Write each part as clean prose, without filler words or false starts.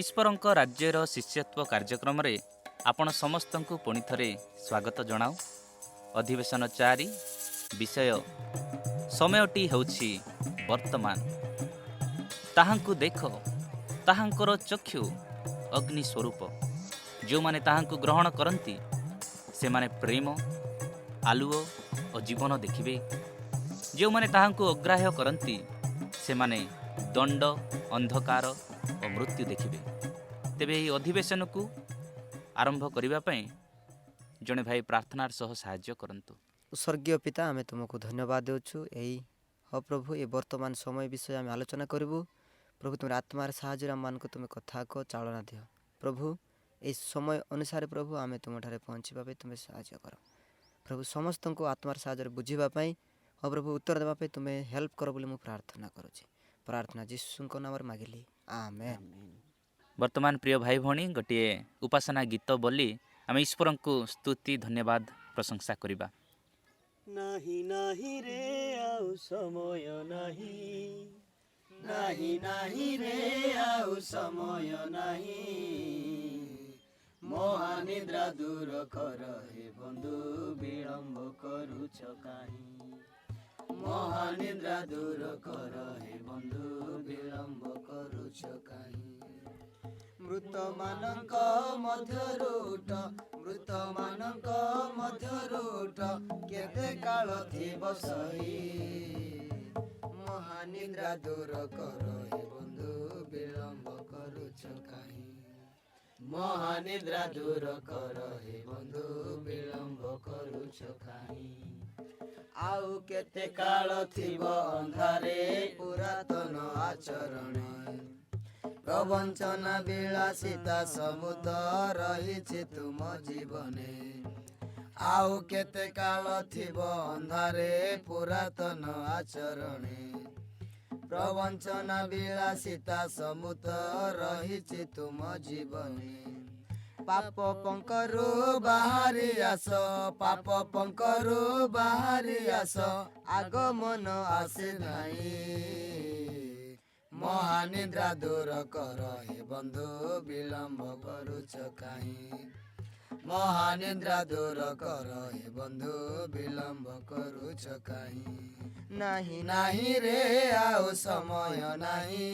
ଈଶ୍ୱରଙ୍କ ରାଜ୍ୟର ଶିଷ୍ୟତ୍ୱ କାର୍ଯ୍ୟକ୍ରମରେ ଆପଣ ସମସ୍ତଙ୍କୁ ପୁଣି ଥରେ ସ୍ୱାଗତ ଜଣାଉ। ଅଧିବେଶନ 4 ବିଷୟ ସମୟଟି ହେଉଛି ବର୍ତ୍ତମାନ। ତାହାଙ୍କୁ ଦେଖ, ତାହାଙ୍କର ଚକ୍ଷୁ ଅଗ୍ନି ସ୍ୱରୂପ। ଯେଉଁମାନେ ତାହାଙ୍କୁ ଗ୍ରହଣ କରନ୍ତି ସେମାନେ ପ୍ରେମ, ଆଲୁଅ ଓ ଜୀବନ ଦେଖିବେ। ଯେଉଁମାନେ ତାହାଙ୍କୁ ଅଗ୍ରାହ୍ୟ କରନ୍ତି ସେମାନେ ଦଣ୍ଡ, ଅନ୍ଧକାର ଓ ମୃତ୍ୟୁ ଦେଖିବେ। ତେବେ ଏହି ଅଧିବେଶନକୁ ଆରମ୍ଭ କରିବା ପାଇଁ ଜଣେ ଭାଇ ପ୍ରାର୍ଥନାର ସହ ସାହାଯ୍ୟ କରନ୍ତୁ। ସ୍ୱର୍ଗୀୟ ପିତା, ଆମେ ତୁମକୁ ଧନ୍ୟବାଦ ଦେଉଛୁ। ପ୍ରଭୁ ଏ ବର୍ତ୍ତମାନ ସମୟ ବିଷୟ ଆମେ ଆଲୋଚନା କରିବୁ। ପ୍ରଭୁ ତୁମର ଆତ୍ମାର ସାହାଯ୍ୟରେ ଆମମାନଙ୍କୁ ତୁମେ କଥା କହ, ଚାଳନା ଦିଅ। ପ୍ରଭୁ ଏହି ସମୟ ଅନୁସାରେ ପ୍ରଭୁ ଆମେ ତୁମଠାରେ ପହଞ୍ଚିବା ପାଇଁ ତୁମେ ସାହାଯ୍ୟ କର। ପ୍ରଭୁ ସମସ୍ତଙ୍କୁ ଆତ୍ମାର ସାହାଯ୍ୟରେ ବୁଝିବା ପାଇଁ ପ୍ରଭୁ ଉତ୍ତର ଦେବା ପାଇଁ ତୁମେ ହେଲ୍ପ କର ବୋଲି ମୁଁ ପ୍ରାର୍ଥନା କରୁଛି। ପ୍ରାର୍ଥନା ଯୀଶୁଙ୍କ ନାମରେ ମାଗିଲି, ଆମେନ୍। ବର୍ତ୍ତମାନ ପ୍ରିୟ ଭାଇ ଭଉଣୀ, ଗୋଟିଏ ଉପାସନା ଗୀତ ବୋଲି ଆମେ ଈଶ୍ୱରଙ୍କୁ ସ୍ତୁତି, ଧନ୍ୟବାଦ, ପ୍ରଶଂସା କରିବା। ନାହିଁ ନାହିଁ ରେ ଆଉ ସମୟ ନାହିଁ, ନାହିଁ ନାହିଁ ରେ ଆଉ ସମୟ ନାହିଁ। ମହାନିଦ୍ରା ଦୂର କର ହେ ବନ୍ଧୁ, ବିଳମ୍ବ କରୁଛ କାହିଁ। ମହାନିଦ୍ରା ଦୂର କର ହେ ବନ୍ଧୁ, ବିଳମ୍ବ କରୁଛ କାହିଁ। ମୃତମାନଙ୍କ ମଧ୍ୟରୁ ଉଠ, ମୃତମାନଙ୍କ ମଧ୍ୟରୁ ଉଠ, କେତେ କାଳ ଥିବ ସହି। ମହାନିଦ୍ରା ଦୂର କର ହେ ବନ୍ଧୁ, ବିଳମ୍ବ କରୁଛ କାହିଁ। ମହାନିଦ୍ରା ଦୂର କର ହେ ବନ୍ଧୁ, ବିଳମ୍ବ କରୁଛ କାହିଁ। ଆଉ କେତେ କାଳ ଥିବ ଅନ୍ଧାରେ ପୁରାତନ ଆଚରଣେ। ପ୍ରବଞ୍ଚନା ବିଳାସିତା ସମୁତ ରହିଛି ତୁମ ଜୀବନେ। ଆଉ କେତେ କାଳ ଥିବ ଅନ୍ଧାରେ ପୁରାତନ ଆଚରଣେ। ପ୍ରବଞ୍ଚନା ବିଳାସିତା ସମୁତ ରହିଛି ତୁମ ଜୀବନେ। ପାପ ପଙ୍କରୁ ବାହାରି ଆସ, ପାପ ପଙ୍କରୁ ବାହାରି ଆସ, ଆଗମନ ଆସେ ନାହିଁ। ମହାନିଦ୍ରା ଦୂର କର ହେ ବନ୍ଧୁ, ବିଳମ୍ବ କରୁଛ କାହିଁ। ମହାନିଦ୍ରା ଦୂର କର ହେ ବନ୍ଧୁ, ବିଳମ୍ବ କରୁଛ କାହିଁ। ନାହିଁ ନାହିଁ ରେ ଆଉ ସମୟ ନାହିଁ,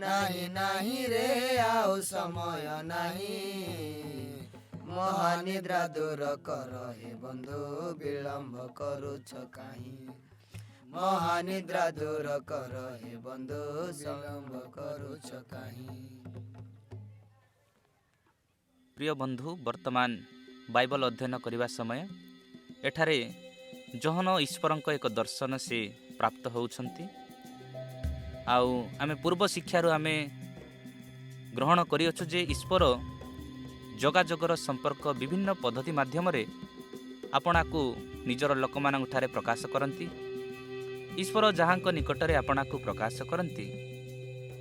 ନାହିଁ ନାହିଁ ରେ ଆଉ ସମୟ ନାହିଁ। ମହାନିଦ୍ରା ଦୂର କର ହେ ବନ୍ଧୁ, ବିଳମ୍ବ କରୁଛ କାହିଁ। ମହାନିଦ୍ରା ଦୂର କର ହେ ବନ୍ଧୁ, ବିଳମ୍ବ କରୁଛ କାହିଁ। ପ୍ରିୟ ବନ୍ଧୁ, ବର୍ତ୍ତମାନ ବାଇବଲ ଅଧ୍ୟୟନ କରିବା ସମୟ। ଏଠାରେ ଯୋହନ ଈଶ୍ୱରଙ୍କ ଏକ ଦର୍ଶନ ସେ ପ୍ରାପ୍ତ ହେଉଛନ୍ତି। ଆଉ ଆମେ ପୂର୍ବ ଶିକ୍ଷାରୁ ଆମେ ଗ୍ରହଣ କରିଅଛୁ ଯେ ଈଶ୍ୱର ଯୋଗାଯୋଗର ସମ୍ପର୍କ ବିଭିନ୍ନ ପଦ୍ଧତି ମାଧ୍ୟମରେ ଆପଣାକୁ ନିଜର ଲୋକମାନଙ୍କଠାରେ ପ୍ରକାଶ କରନ୍ତି। ଈଶ୍ୱର ଯାହାଙ୍କ ନିକଟରେ ଆପଣାକୁ ପ୍ରକାଶ କରନ୍ତି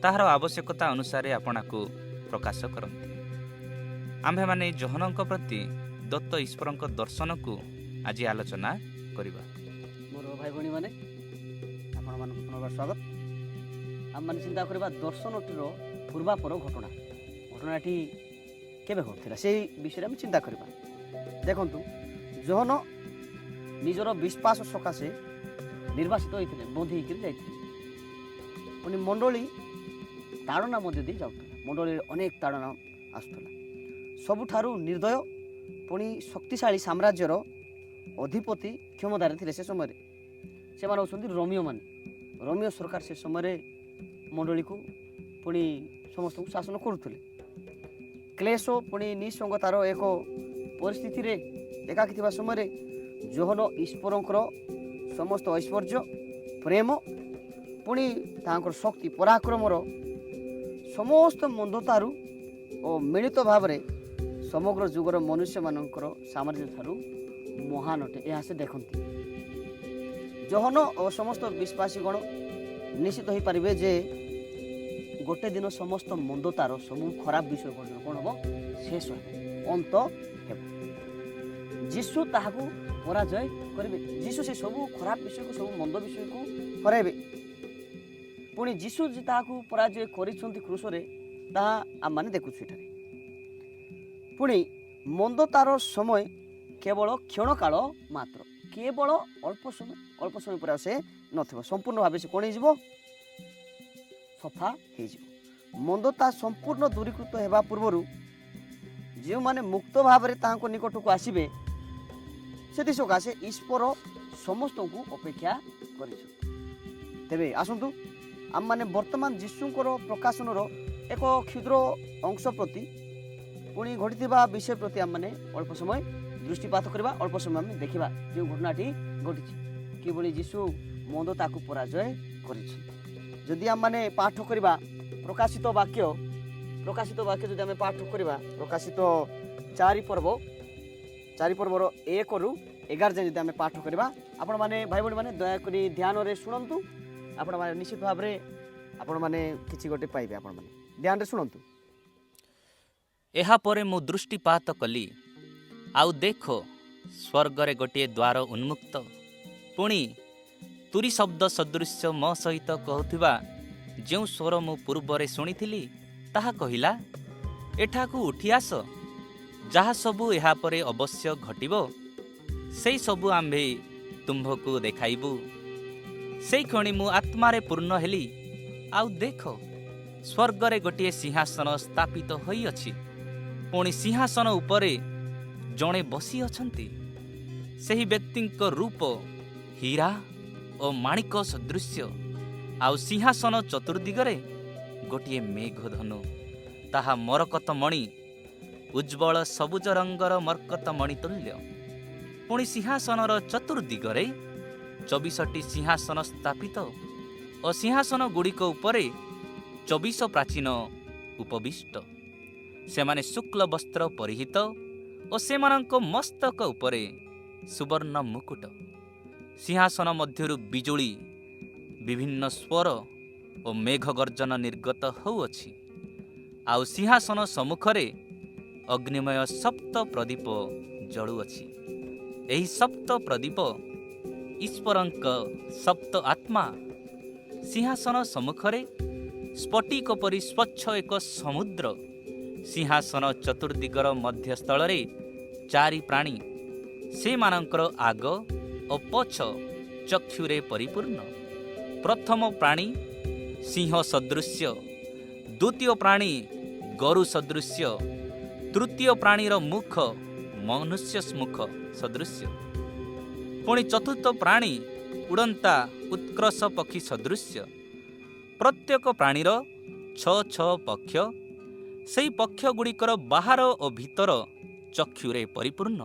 ତାହାର ଆବଶ୍ୟକତା ଅନୁସାରେ ଆପଣାକୁ ପ୍ରକାଶ କରନ୍ତି। ଆମ୍ଭେମାନେ ଯୋହନଙ୍କ ପ୍ରତି ଦତ୍ତ ଈଶ୍ୱରଙ୍କ ଦର୍ଶନକୁ ଆଜି ଆଲୋଚନା କରିବା। ମୋର ଭାଇ ଭଉଣୀମାନେ, ଆପଣମାନଙ୍କୁ ପୁନର୍ବାର ସ୍ୱାଗତ। ଆମମାନେ ଚିନ୍ତା କରିବା ଦର୍ଶନଟିର ପୂର୍ବାପର ଘଟଣାଟି କେବେ ଘଟିଥିଲା ସେଇ ବିଷୟରେ ଆମେ ଚିନ୍ତା କରିବା। ଦେଖନ୍ତୁ, ଯୋହନ ନିଜର ବିଶ୍ୱାସ ସକାଶେ ନିର୍ବାସିତ ହୋଇଥିଲେ, ବନ୍ଦୀ ହେଇକରି ଯାଇଥିଲେ। ପୁଣି ମଣ୍ଡଳୀ ତାଡ଼ନା ମଧ୍ୟ ଦେଇ ଯାଉଥିଲା। ମଣ୍ଡଳୀରେ ଅନେକ ତାଡ଼ନା ଆସୁଥିଲା। ସବୁଠାରୁ ନିର୍ଦ୍ଦୟ ପୁଣି ଶକ୍ତିଶାଳୀ ସାମ୍ରାଜ୍ୟର ଅଧିପତି କ୍ଷମତାରେ ଥିଲେ ସେ ସମୟରେ। ସେମାନେ ହେଉଛନ୍ତି ରୋମିଓମାନେ। ରୋମିଓ ସରକାର ସେ ସମୟରେ ମଣ୍ଡଳୀକୁ ପୁଣି ସମସ୍ତଙ୍କୁ ଶାସନ କରୁଥିଲେ। କ୍ଲେଶ ପୁଣି ନିଃସଙ୍ଗତାର ଏକ ପରିସ୍ଥିତିରେ ଏକାକି ଥିବା ସମୟରେ ଯୋହନ ଈଶ୍ୱରଙ୍କର ସମସ୍ତ ଐଶ୍ୱର୍ଯ୍ୟ, ପ୍ରେମ, ପୁଣି ତାଙ୍କର ଶକ୍ତି ପରାକ୍ରମର ସମସ୍ତ ମନ୍ଦତାରୁ ଓ ମିଳିତ ଭାବରେ ସମଗ୍ର ଯୁଗର ମନୁଷ୍ୟମାନଙ୍କର ସାମ୍ରାଜ୍ୟ ଠାରୁ ମହାନ ଅଟେ, ଏହା ସେ ଦେଖନ୍ତି। ଯୋହନ ଓ ସମସ୍ତ ବିଶ୍ୱାସୀଗଣ ନିଶ୍ଚିତ ହୋଇପାରିବେ ଯେ ଗୋଟେ ଦିନ ସମସ୍ତ ମନ୍ଦତାର ସବୁ ଖରାପ ବିଷୟ ପର୍ଯ୍ୟନ୍ତ କ'ଣ ହେବ, ଶେଷ ହେବ, ଅନ୍ତ ହେବ। ଯୀଶୁ ତାହାକୁ ପରାଜୟ କରିବେ। ଯୀଶୁ ସେ ସବୁ ଖରାପ ବିଷୟକୁ, ସବୁ ମନ୍ଦ ବିଷୟକୁ ହରାଇବେ। ପୁଣି ଯୀଶୁ ତାହାକୁ ପରାଜୟ କରିଛନ୍ତି କ୍ରୁଶରେ, ତାହା ଆମମାନେ ଦେଖୁଛୁ ଏଠାରେ। ପୁଣି ମନ୍ଦ ତାର ସମୟ କେବଳ କ୍ଷଣକାଳ ମାତ୍ର, କେବଳ ଅଳ୍ପ ସମୟ ପରେ ସେ ନଥିବ, ସମ୍ପୂର୍ଣ୍ଣ ଭାବେ ସେ କ'ଣ ହେଇଯିବ? ସଫା ହେଇଯିବ। ମନ୍ଦ ତା ସମ୍ପୂର୍ଣ୍ଣ ଦୂରୀକୃତ ହେବା ପୂର୍ବରୁ ଯେଉଁମାନେ ମୁକ୍ତ ଭାବରେ ତାହାଙ୍କ ନିକଟକୁ ଆସିବେ ସେଥିସକାଶେ ଈଶ୍ୱର ସମସ୍ତଙ୍କୁ ଅପେକ୍ଷା କରିଛନ୍ତି। ତେବେ ଆସନ୍ତୁ ଆମମାନେ ବର୍ତ୍ତମାନ ଯୀଶୁଙ୍କର ପ୍ରକାଶନର ଏକ କ୍ଷୁଦ୍ର ଅଂଶ ପ୍ରତି ପୁଣି ଘଟିଥିବା ବିଷୟ ପ୍ରତି ଆମମାନେ ଅଳ୍ପ ସମୟ ଦୃଷ୍ଟିପାତ କରିବା, ଅଳ୍ପ ସମୟ ଆମେ ଦେଖିବା ଯେଉଁ ଘଟଣାଟି ଘଟିଛି, କିଭଳି ଯୀଶୁ ମନ୍ଦ ତାକୁ ପରାଜୟ କରିଛି। ଯଦି ଆମମାନେ ପାଠ କରିବା ପ୍ରକାଶିତ ବାକ୍ୟ ଯଦି ଆମେ ପାଠ କରିବା ପ୍ରକାଶିତ 4 ପର୍ବର 1ରୁ 11 ଯାଏଁ ଯଦି ଆମେ ପାଠ କରିବା, ଆପଣମାନେ ଭାଇ ଭଉଣୀମାନେ ଦୟାକରି ଧ୍ୟାନରେ ଶୁଣନ୍ତୁ। ଆପଣମାନେ ନିଶ୍ଚିତ ଭାବରେ ଆପଣମାନେ କିଛି ଗୋଟେ ପାଇବେ। ଆପଣମାନେ ଧ୍ୟାନରେ ଶୁଣନ୍ତୁ। ଏହାପରେ ମୁଁ ଦୃଷ୍ଟିପାତ କଲି, ଆଉ ଦେଖ ସ୍ୱର୍ଗରେ ଗୋଟିଏ ଦ୍ୱାର ଉନ୍ମୁକ୍ତ। ପୁଣି ତୁରୀ ଶବ୍ଦ ସଦୃଶ୍ୟ ମୋ ସହିତ କହୁଥିବା ଯେଉଁ ସ୍ୱର ମୁଁ ପୂର୍ବରେ ଶୁଣିଥିଲି ତାହା କହିଲା, ଏଠାକୁ ଉଠି ଆସ। ଯାହା ସବୁ ଏହାପରେ ଅବଶ୍ୟ ଘଟିବ ସେଇ ସବୁ ଆମ୍ଭେ ତୁମ୍ଭକୁ ଦେଖାଇବୁ। ସେଇ କ୍ଷଣି ମୁଁ ଆତ୍ମାରେ ପୂର୍ଣ୍ଣ ହେଲି, ଆଉ ଦେଖ ସ୍ୱର୍ଗରେ ଗୋଟିଏ ସିଂହାସନ ସ୍ଥାପିତ ହୋଇଅଛି। ପୁଣି ସିଂହାସନ ଉପରେ ଜଣେ ବସି ଅଛନ୍ତି। ସେହି ବ୍ୟକ୍ତିଙ୍କ ରୂପ ହୀରା ଓ ମାଣିକ ସଦୃଶ୍ୟ, ଆଉ ସିଂହାସନ ଚତୁର୍ଦିଗରେ ଗୋଟିଏ ମେଘଧନୁ, ତାହା ମରକତମଣି, ଉଜ୍ଜ୍ୱଳ ସବୁଜ ରଙ୍ଗର ମରକତମଣି ତୁଲ୍ୟ। ପୁଣି ସିଂହାସନର ଚତୁର୍ଦିଗରେ 24ଟି ସିଂହାସନ ସ୍ଥାପିତ, ଓ ସିଂହାସନ ଗୁଡ଼ିକ ଉପରେ 24 ପ୍ରାଚୀନ ଉପବିଷ୍ଟ। ସେମାନେ ଶୁକ୍ଳ ବସ୍ତ୍ର ପରିହିତ, ଓ ସେମାନଙ୍କ ମସ୍ତକ ଉପରେ ସୁବର୍ଣ୍ଣ ମୁକୁଟ। ସିଂହାସନ ମଧ୍ୟରୁ ବିଜୁଳି, ବିଭିନ୍ନ ସ୍ୱର ଓ ମେଘ ଗର୍ଜନ ନିର୍ଗତ ହେଉଅଛି। ଆଉ ସିଂହାସନ ସମ୍ମୁଖରେ ଅଗ୍ନିମୟ ସପ୍ତ ପ୍ରଦୀପ ଜଳୁଅଛି। ଏହି ସପ୍ତ ପ୍ରଦୀପ ଈଶ୍ୱରଙ୍କ ସପ୍ତ ଆତ୍ମା। ସିଂହାସନ ସମ୍ମୁଖରେ ସ୍ଫଟିକ ପରି ସ୍ୱଚ୍ଛ ଏକ ସମୁଦ୍ର। ସିଂହାସନ ଚତୁର୍ଦିଗର ମଧ୍ୟସ୍ଥଳରେ 4 ପ୍ରାଣୀ, ସେମାନଙ୍କର ଆଗ ଓ ପଛ ଚକ୍ଷୁରେ ପରିପୂର୍ଣ୍ଣ। ପ୍ରଥମ ପ୍ରାଣୀ ସିଂହ ସଦୃଶ୍ୟ, ଦ୍ୱିତୀୟ ପ୍ରାଣୀ ଗୋରୁ ସଦୃଶ୍ୟ, ତୃତୀୟ ପ୍ରାଣୀର ମୁଖ ମନୁଷ୍ୟ ମୁଖ ସଦୃଶ୍ୟ। ପୁଣି ଚତୁର୍ଥ ପ୍ରାଣୀ ଉଡ଼ନ୍ତା ଉତ୍କର୍ଷ ପକ୍ଷୀ ସଦୃଶ୍ୟ। ପ୍ରତ୍ୟେକ ପ୍ରାଣୀର 6 ପକ୍ଷ, ସେହି ପକ୍ଷଗୁଡ଼ିକର ବାହାର ଓ ଭିତର ଚକ୍ଷୁରେ ପରିପୂର୍ଣ୍ଣ।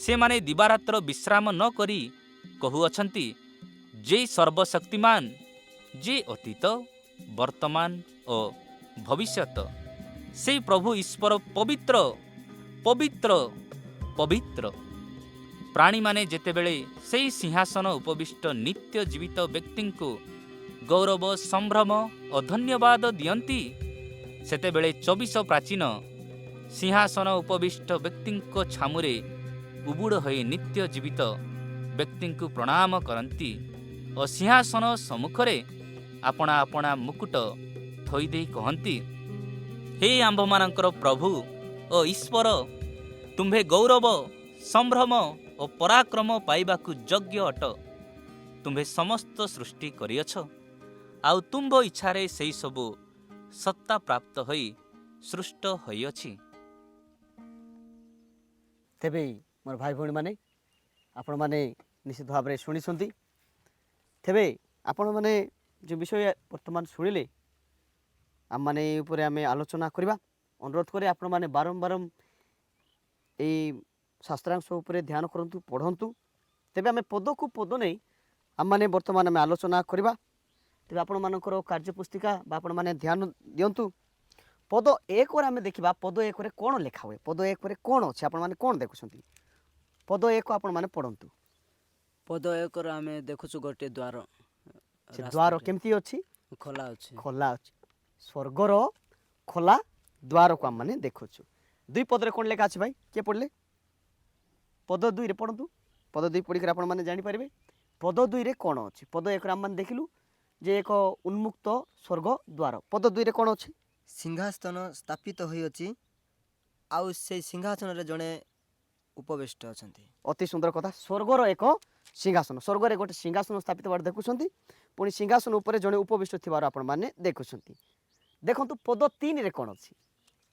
ସେମାନେ ଦିବାରାତ୍ର ବିଶ୍ରାମ ନ କରି କହୁଅଛନ୍ତି, ଯେ ସର୍ବଶକ୍ତିମାନ, ଯେ ଅତୀତ, ବର୍ତ୍ତମାନ ଓ ଭବିଷ୍ୟତ, ସେହି ପ୍ରଭୁ ଈଶ୍ୱର ପବିତ୍ର, ପବିତ୍ର, ପବିତ୍ର। ପ୍ରାଣୀମାନେ ଯେତେବେଳେ ସେହି ସିଂହାସନ ଉପବିଷ୍ଟ ନିତ୍ୟ ଜୀବିତ ବ୍ୟକ୍ତିଙ୍କୁ ଗୌରବ, ସମ୍ଭ୍ରମ ଓ ଧନ୍ୟବାଦ ଦିଅନ୍ତି, ସେତେବେଳେ 24 ପ୍ରାଚୀନ ସିଂହାସନ ଉପବିଷ୍ଟ ବ୍ୟକ୍ତିଙ୍କ ଛାମୁରେ ଉବୁଡ଼ ହୋଇ ନିତ୍ୟ ଜୀବିତ ବ୍ୟକ୍ତିଙ୍କୁ ପ୍ରଣାମ କରନ୍ତି ଓ ସିଂହାସନ ସମ୍ମୁଖରେ ଆପଣା ଆପଣା ମୁକୁଟ ଥୋଇଦେଇ କହନ୍ତି, ହେ ଆମ୍ଭମାନଙ୍କର ପ୍ରଭୁ ଓ ଈଶ୍ୱର, ତୁମ୍ଭେ ଗୌରବ, ସମ୍ଭ୍ରମ ଓ ପରାକ୍ରମ ପାଇବାକୁ ଯୋଗ୍ୟ ଅଟ। ତୁମ୍ଭେ ସମସ୍ତ ସୃଷ୍ଟି କରିଅଛ, ଆଉ ତୁମ୍ଭ ଇଚ୍ଛାରେ ସେହି ସବୁ ସତ୍ତା ପ୍ରାପ୍ତ ହୋଇ ସୃଷ୍ଟ ହୋଇଅଛି। ତେବେ ମୋର ଭାଇ ଭଉଣୀମାନେ, ଆପଣମାନେ ନିଶ୍ଚିତ ଭାବରେ ଶୁଣିଛନ୍ତି। ତେବେ ଆପଣମାନେ ଯେଉଁ ବିଷୟ ବର୍ତ୍ତମାନ ଶୁଣିଲେ, ଆମମାନେ ଏହି ଉପରେ ଆମେ ଆଲୋଚନା କରିବା। ଅନୁରୋଧ କରି ଆପଣମାନେ ବାରମ୍ବାର ଏହି ଶାସ୍ତ୍ରାଂଶ ଉପରେ ଧ୍ୟାନ କରନ୍ତୁ, ପଢ଼ନ୍ତୁ। ତେବେ ଆମେ ପଦକୁ ପଦ ନେଇ ଆମମାନେ ବର୍ତ୍ତମାନ ଆମେ ଆଲୋଚନା କରିବା। ତେବେ ଆପଣମାନଙ୍କର କାର୍ଯ୍ୟପୁସ୍ତିକା ବା ଆପଣମାନେ ଧ୍ୟାନ ଦିଅନ୍ତୁ। ପଦ 1ରେ ଆମେ ଦେଖିବା, ପଦ 1ରେ କ'ଣ ଲେଖା ହୁଏ, ପଦ 1ରେ କ'ଣ ଅଛି, ଆପଣମାନେ କ'ଣ ଦେଖୁଛନ୍ତି? ପଦ 1 ଆପଣମାନେ ପଢ଼ନ୍ତୁ। ପଦ 1ରେ ଆମେ ଦେଖୁଛୁ ଗୋଟିଏ ଦ୍ୱାର। ସେ ଦ୍ୱାର କେମିତି ଅଛି? ଖୋଲା ଅଛି। ଖୋଲା ଅଛି। ସ୍ୱର୍ଗର ଖୋଲା ଦ୍ୱାରକୁ ଆମମାନେ ଦେଖୁଛୁ। 2 ପଦରେ କ'ଣ ଲେଖା ଅଛି ଭାଇ? କିଏ ପଢ଼ିଲେ? ପଦ 2ରେ ପଢ଼ନ୍ତୁ। ପଦ 2 ପଢ଼ିକରି ଆପଣମାନେ ଜାଣିପାରିବେ ପଦ 2ରେ କ'ଣ ଅଛି। ପଦ 1ରେ ଆମମାନେ ଦେଖିଲୁ ଯେ ଏକ ଉନ୍ମୁକ୍ତ ସ୍ୱର୍ଗ ଦ୍ୱାର। ପଦ 2ରେ କ'ଣ ଅଛି? ସିଂହାସନ ସ୍ଥାପିତ ହୋଇଅଛି ଆଉ ସେଇ ସିଂହାସନରେ ଜଣେ ଉପବିଷ୍ଟ ଅଛନ୍ତି। ଅତି ସୁନ୍ଦର କଥା। ସ୍ୱର୍ଗର ଏକ ସିଂହାସନ, ସ୍ୱର୍ଗରେ ଗୋଟେ ସିଂହାସନ ସ୍ଥାପିତ ହେବାର ଦେଖୁଛନ୍ତି, ପୁଣି ସିଂହାସନ ଉପରେ ଜଣେ ଉପବିଷ୍ଟ ଥିବାର ଆପଣମାନେ ଦେଖୁଛନ୍ତି। ଦେଖନ୍ତୁ ପଦ 3ରେ କ'ଣ ଅଛି?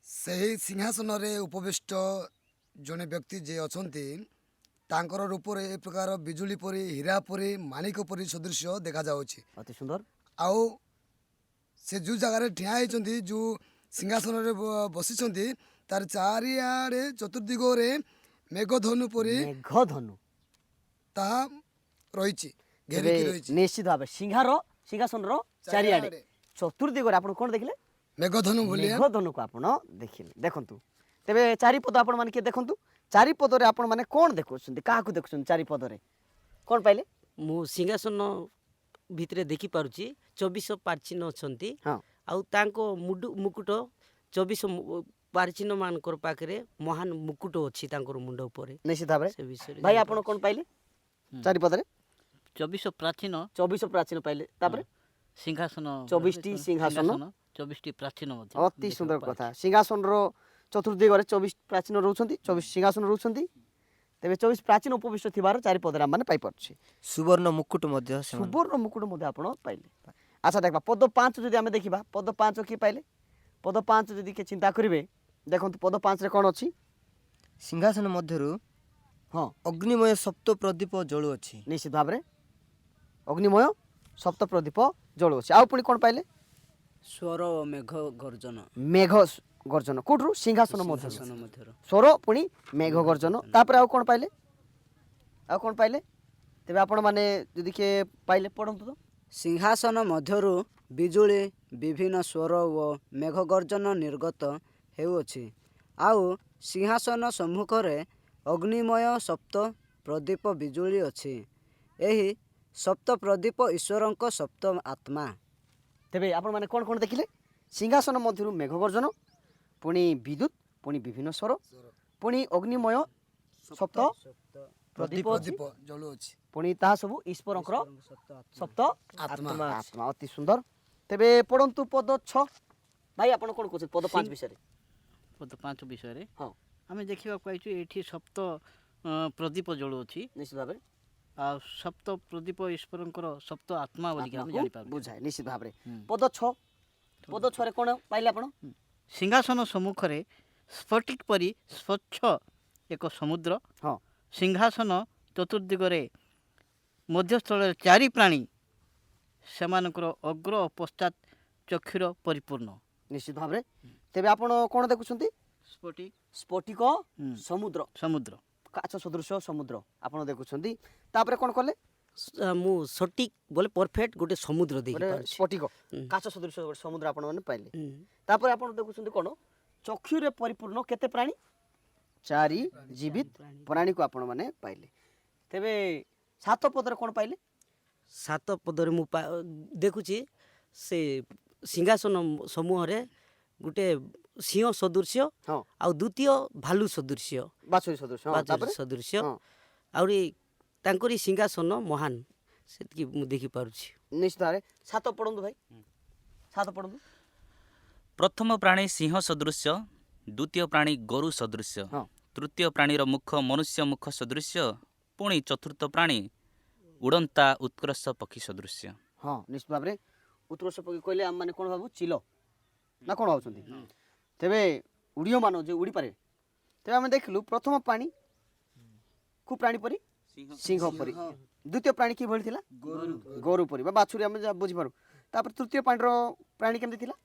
ସେହି ସିଂହାସନରେ ଉପବିଷ୍ଟ ଜଣେ ବ୍ୟକ୍ତି ଯିଏ ଅଛନ୍ତି ତାଙ୍କର ରୂପରେ ଏ ପ୍ରକାର ବିଜୁଳି ପରି, ହୀରା ପରି, ମାଣିକ ପରି ସଦୃଶ୍ୟ ଦେଖାଯାଉଛି। ଅତି ସୁନ୍ଦର। ଆଉ ସେ ଯେଉଁ ଜାଗାରେ ଠିଆ ହେଇଛନ୍ତି, ଯେଉଁ ସିଂହାସନରେ ବସିଛନ୍ତି, ତାର ଚାରିଆଡ଼େ ଚତୁର୍ଦିଗରେ ମେଘଧନୁ ପରି ମେଘଧନୁ ତାହା ରହିଛି, ଘେରିକି ରହିଛି। ନିଶ୍ଚିତ ଭାବେ ସିଂହାସନର ଚାରିଆଡ଼େ ଚତୁର୍ଦିଗରେ ଆପଣ କ'ଣ ଦେଖିଲେ? ମେଘଧନୁ ଭଳିଆ ମେଘଧନୁକୁ ଆପଣ ଦେଖିଲେ। ଦେଖନ୍ତୁ ତେବେ ଚାରିପଦ ଆପଣମାନେ କିଏ ଦେଖନ୍ତୁ, ଚାରିପଦରେ ଆପଣମାନେ କ'ଣ ଦେଖୁଛନ୍ତି? କାହାକୁ ଦେଖୁଛନ୍ତି ଚାରିପଦରେ? କ'ଣ ପାଇଲେ? ମୁଁ ସିଂହାସନ ଭିତରେ ଦେଖିପାରୁଛି 24 ପାର୍ଚିନ ଅଛନ୍ତି। ହଁ। ଆଉ ତାଙ୍କ ମୁକୁଟ 24 ପାର୍ଚିନ ମାନଙ୍କର ପାଖରେ ମହାନ ମୁକୁଟ ଅଛି ତାଙ୍କର ମୁଣ୍ଡ ଉପରେ। ନିଶ୍ଚିତ ଭାବରେ। ସେ ବିଷୟରେ ଭାଇ ଆପଣ କ'ଣ ପାଇଲେ ଚାରିପଦରେ? 24 ପ୍ରାଚୀନ 24 ପ୍ରାଚୀନ ପାଇଲେ। ତାପରେ ସିଂହାସନ 24ଟି ସିଂହାସନ 24ଟି ପ୍ରାଚୀନ ମଧ୍ୟ ଅତି ସୁନ୍ଦର କଥା। ସିଂହାସନର ଚତୁର୍ଦିଗରେ 24 ପ୍ରାଚୀନ ରହୁଛନ୍ତି, 24 ସିଂହାସନ ରହୁଛନ୍ତି। ତେବେ 24 ପ୍ରାଚୀନ ଉପବିଷ୍ଟ ଥିବାର ଚାରିପଦରେ ଆମମାନେ ପାଇପାରୁଛେ। ସୁବର୍ଣ୍ଣ ମୁକୁଟ ମଧ୍ୟ ସେମାନେ ସୁବର୍ଣ୍ଣ ମୁକୁଟ ମଧ୍ୟ ଆପଣ ପାଇଲେ। ଆଚ୍ଛା ଦେଖିବା ପଦ 5 ଯଦି ଆମେ ଦେଖିବା, ପଦ 5 କିଏ ପାଇଲେ? ପଦ 5 ଯଦି କିଏ ଚିନ୍ତା କରିବେ, ଦେଖନ୍ତୁ ପଦ 5ରେ କ'ଣ ଅଛି? ସିଂହାସନ ମଧ୍ୟରୁ ହଁ ଅଗ୍ନିମୟ ସପ୍ତ ପ୍ରଦୀପ ଜଳୁଅଛି। ନିଶ୍ଚିତ ଭାବରେ ଅଗ୍ନିମୟ ସପ୍ତ ପ୍ରଦୀପ ଜଳୁଅଛି। ଆଉ ପୁଣି କ'ଣ ପାଇଲେ? ସ୍ୱର ଓ ମେଘ ଗର୍ଜନ। ମେଘ ଗର୍ଜନ କୋଉଠୁ? ସିଂହାସନ ମଧ୍ୟରୁ ମଧ୍ୟରୁ ସ୍ୱର ପୁଣି ମେଘ ଗର୍ଜନ। ତାପରେ ଆଉ କ'ଣ ପାଇଲେ? ଆଉ କ'ଣ ପାଇଲେ? ତେବେ ଆପଣମାନେ ଯଦି କିଏ ପାଇଲେ ପଢ଼ନ୍ତୁ ତ। ସିଂହାସନ ମଧ୍ୟରୁ ବିଜୁଳି, ବିଭିନ୍ନ ସ୍ୱର ଓ ମେଘ ଗର୍ଜନ ନିର୍ଗତ ହେଉଅଛି। ଆଉ ସିଂହାସନ ସମ୍ମୁଖରେ ଅଗ୍ନିମୟ ସପ୍ତ ପ୍ରଦୀପ ବିଜୁଳି ଅଛି। ଏହି ସପ୍ତ ପ୍ରଦୀପ ଈଶ୍ୱରଙ୍କ ସପ୍ତ ଆତ୍ମା। ତେବେ ଆପଣମାନେ କ'ଣ କ'ଣ ଦେଖିଲେ? ସିଂହାସନ ମଧ୍ୟରୁ ମେଘ ଗର୍ଜନ, ପୁଣି ବିଦ୍ୟୁତ୍, ପୁଣି ବିଭିନ୍ନ ସ୍ୱର, ପୁଣି ଅଗ୍ନିମୟ ସପ୍ତ ପ୍ରଦୀପ ଅଛି, ପ୍ରଦୀପ ଜଳୁଅଛି। ପୁଣି ତାହା ସବୁ ଈଶ୍ୱରଙ୍କର ସପ୍ତ ଆତ୍ମା। ଆତ୍ମା। ଅତି ସୁନ୍ଦର। ତେବେ ପଢ଼ନ୍ତୁ ପଦ 6। ଭାଇ ଆପଣ କ'ଣ କହୁଛନ୍ତି ପଦ 5 ବିଷୟରେ? ପଦ 5 ବିଷୟରେ ହଁ ଆମେ ଦେଖିବାକୁ ପାଇଛୁ ଏଠି ସପ୍ତ ପ୍ରଦୀପ ଜଳୁଅଛି। ନିଶ୍ଚିତ ଭାବରେ ଆଉ ସପ୍ତ ପ୍ରଦୀପ ଈଶ୍ୱରଙ୍କର ସପ୍ତ ଆତ୍ମା ବୋଲିକି ଆମେ ଆତ୍ମାକୁ ଜାଣିପାରୁ। ବୁଝାଏ ନିଶ୍ଚିତ ଭାବରେ। ପଦ 6, ପଦ 6ରେ କ'ଣ ପାଇଲେ ଆପଣ? ସିଂହାସନ ସମ୍ମୁଖରେ ସ୍ଫଟିକ ପରି ସ୍ୱଚ୍ଛ ଏକ ସମୁଦ୍ର। ହଁ ସିଂହାସନ ଚତୁର୍ଦିଗରେ ମଧ୍ୟସ୍ଥଳରେ 4 ପ୍ରାଣୀ, ସେମାନଙ୍କର ଅଗ୍ର ଓ ପଶ୍ଚାତ ଚକ୍ଷୁର ପରିପୂର୍ଣ୍ଣ। ନିଶ୍ଚିତ ଭାବରେ। ତେବେ ଆପଣ କ'ଣ ଦେଖୁଛନ୍ତି? ସ୍ଫଟିକ ସ୍ଫଟିକ ସମୁଦ୍ର, ସମୁଦ୍ର, କାଚ ସଦୃଶ ସମୁଦ୍ର ଆପଣ ଦେଖୁଛନ୍ତି। ତାପରେ କ'ଣ କଲେ? ମୁଁ ସଠିକ୍ ବୋଲେ ପରଫେକ୍ଟ ଗୋଟେ ସମୁଦ୍ର ଗୋଟେ ଦେଖିପାରୁଛି। ସ୍ଫଟିକ କାଚ ସଦୃଶ ଗୋଟେ ସମୁଦ୍ର ଆପଣମାନେ ପାଇଲେ। ତାପରେ ଆପଣ ଦେଖୁଛନ୍ତି କ'ଣ? ଚକ୍ଷୁରେ ପରିପୂର୍ଣ୍ଣ କେତେ ପ୍ରାଣୀ? 4 ଜୀବିତ ପ୍ରାଣୀକୁ ଆପଣମାନେ ପାଇଲେ। ତେବେ 7 ପଦରେ କ'ଣ ପାଇଲେ? 7 ପଦରେ ମୁଁ ଦେଖୁଛି ସେ ସିଂହାସନ ସମୂହରେ ଗୋଟେ ସିଂହ ସଦୃଶ୍ୟ, ହଁ ଆଉ ଦ୍ୱିତୀୟ ଭାଲୁ ସଦୃଶ୍ୟ, ବାଛୁରୀ ସଦୃଶ। ହଁ, ବାଛୁରୀ ତାପରେ ସଦୃଶ୍ୟ। ହଁ ଆହୁରି ତାଙ୍କରି ସିଂହାସନ ମହାନ, ସେତିକି ମୁଁ ଦେଖିପାରୁଛି। ନିଶ୍ଚିତ ଭାବରେ। 7 ପଢ଼ନ୍ତୁ ଭାଇ, 7 ପଢ଼ନ୍ତୁ। ପ୍ରଥମ ପ୍ରାଣୀ ସିଂହ ସଦୃଶ୍ୟ, ଦ୍ୱିତୀୟ ପ୍ରାଣୀ ଗୋରୁ ସଦୃଶ୍ୟ, ହଁ। ତୃତୀୟ ପ୍ରାଣୀର ମୁଖ ମନୁଷ୍ୟ ମୁଖ ସଦୃଶ୍ୟ, ପୁଣି ଚତୁର୍ଥ ପ୍ରାଣୀ ଉଡ଼ନ୍ତା ଉତ୍କର୍ଷ ପକ୍ଷୀ ସଦୃଶ୍ୟ। ହଁ ନିଶ୍ଚିତ ଭାବରେ। ଉତ୍କର୍ଷ ପକ୍ଷୀ କହିଲେ ଆମମାନେ କ'ଣ ଭାବୁ? ଚିଲ ନା କ'ଣ ଭାବୁଛନ୍ତି? ତେବେ ଉଡ଼ିୟମାନ ଯେ ଉଡ଼ିପାରେ। ତେବେ ଆମେ ଦେଖିଲୁ ପ୍ରଥମ ପ୍ରାଣୀ କୁ ପ୍ରାଣୀ ପରି ସିଂହ ପରି, ଦ୍ୱିତୀୟ ପ୍ରାଣୀ କିଭଳି ଥିଲା? ଗୋରୁ ପରି ବା ବାଛୁରୀ, ଆମେ ଯାହା ବୁଝିପାରୁ। ତାପରେ ତୃତୀୟ ପ୍ରାଣୀ କେମିତି ଥିଲା?